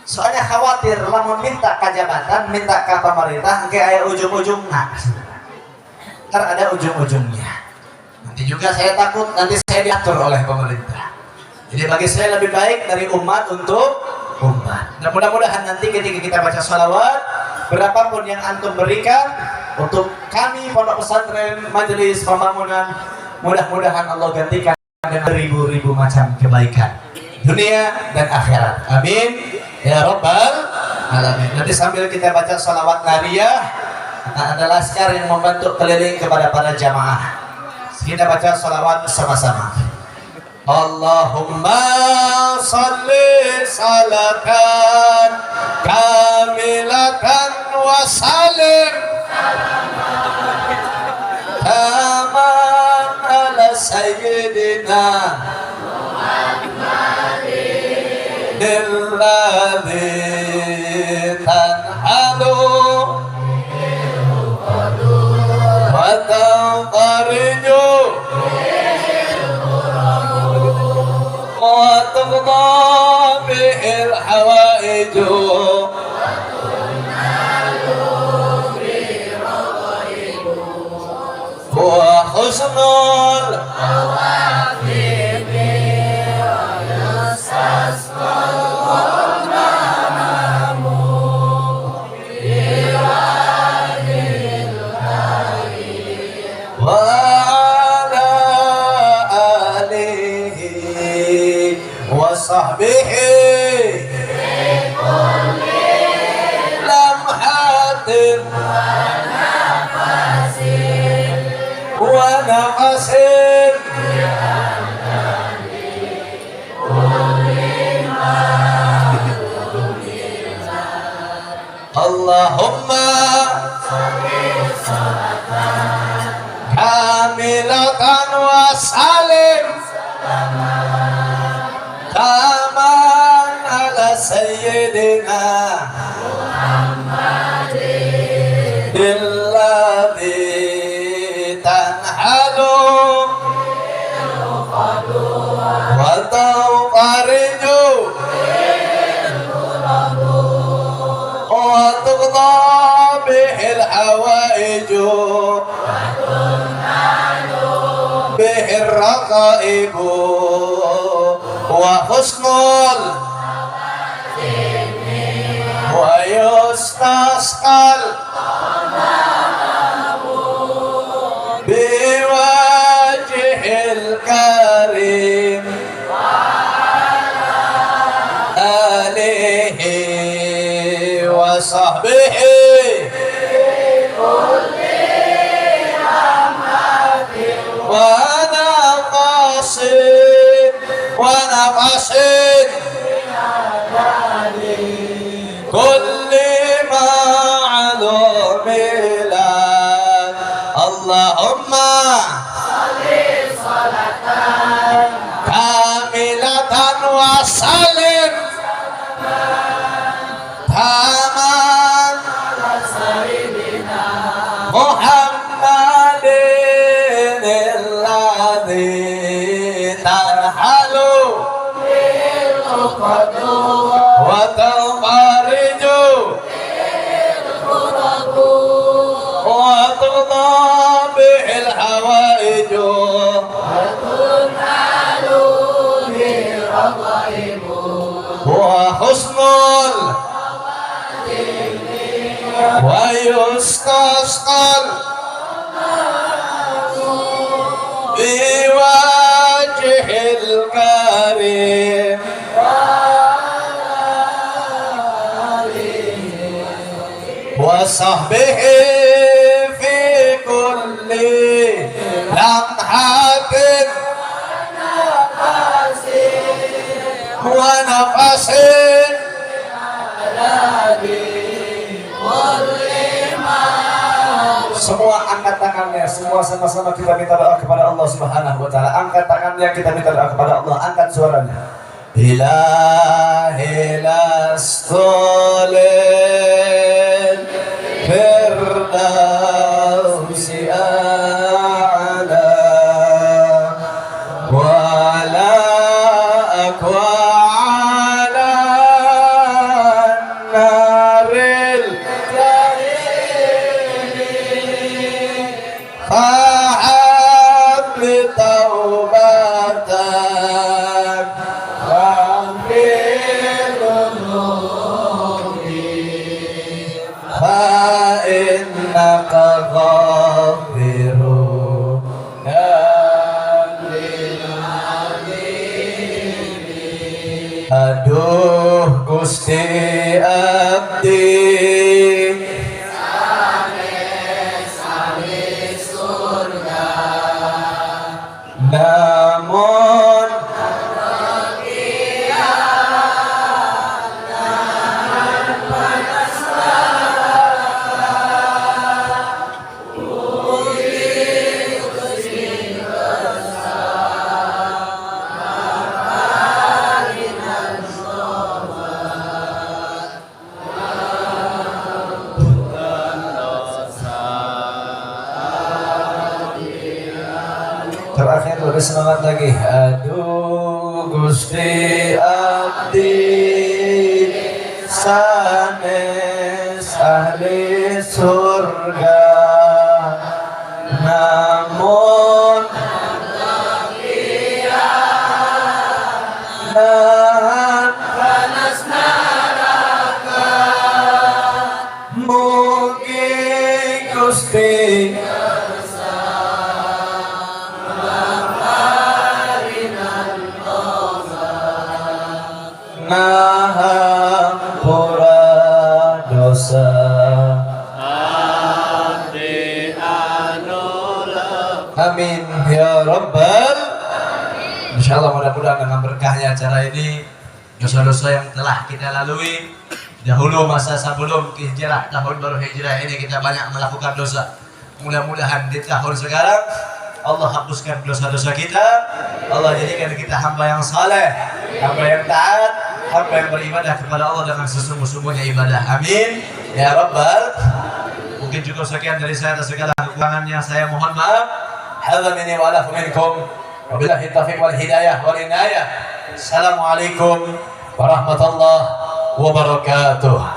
Soalnya khawatir lamun minta ke jabatan, minta ke pemerintah, kayak ujung-ujungnya. Ntar ada ujung-ujungnya. Nanti juga saya takut nanti saya diatur oleh pemerintah. Jadi bagi saya lebih baik dari umat untuk umat. Dan mudah-mudahan nanti ketika kita baca sholawat, berapapun yang antum berikan untuk kami pondok pesantren, majelis pembangunan, mudah-mudahan Allah gantikan dengan ribu-ribu macam kebaikan dunia dan akhirat. Amin ya Rabbal alamin. Nanti sambil kita baca sholawat nariyah, ada laskar yang membantu keliling kepada para jamaah. Kita baca sholawat bersama-sama. Allahumma salli salatan kamilatan wa salim taman ala sayyidina Muhammadin alladhi tanhalu wa tanqariju wa tuqda bihil hawaijo wa husnul sahbihi lamhatin wa nafasin Allahumma kamilatan wa salim taman ala sayyidina Muhammadin alladhi tanhalu wa tawqariju wa tuqda bihil hawaiju bihir raqaibu wa husnul wa yustasqal biwajhil karim alihi wa nafasin kulli ma'lumilan Allahumma kamilatan wa salim taman Muhammadin alladhi tanhalu wa tafariju wa tudabihil hawaiju wa husnul wa yustasqal biwajhil karim wa sahbihi fi kulli lamhatin wa nafasin semua angkat tangannya, semua sama-sama kita minta doa kepada Allah Subhanahu wa taala. Angkat tangannya, kita minta doa kepada Allah, angkat suaranya. Ilahi lastulil firdausi a'la wa la aqwa ala naril fa'ab li taubatak wa'ambil dhunubi fa'innaka ghafiru aduh Gusti abdi namun terakhir lebih semangat lagi. Aduh Gusti abdi sanes ahli surga namun nahan panas neraka mugi Gusti ngahampura dosa amin ya rabbal. Insyaallah mudah-mudahan dengan berkahnya acara ini dosa-dosa yang telah kita lalui dahulu masa sebelum hijrah tahun baru hijrah ini kita banyak melakukan dosa. Mudah-mudahan di tahun sekarang Allah hapuskan dosa-dosa kita. Allah jadikan kita hamba yang saleh, hamba yang taat, hamba yang beribadah kepada Allah dengan sesungguh-sungguhnya ibadah. Amin ya rabbal. Mungkin cukup sekian dari saya atas segala kekurangannya. Saya mohon maaf. Hadza minni wa lakum minkum. Wabillahi taufiq wal hidayah wal inayah. Assalamualaikum warahmatullahi wabarakatuh.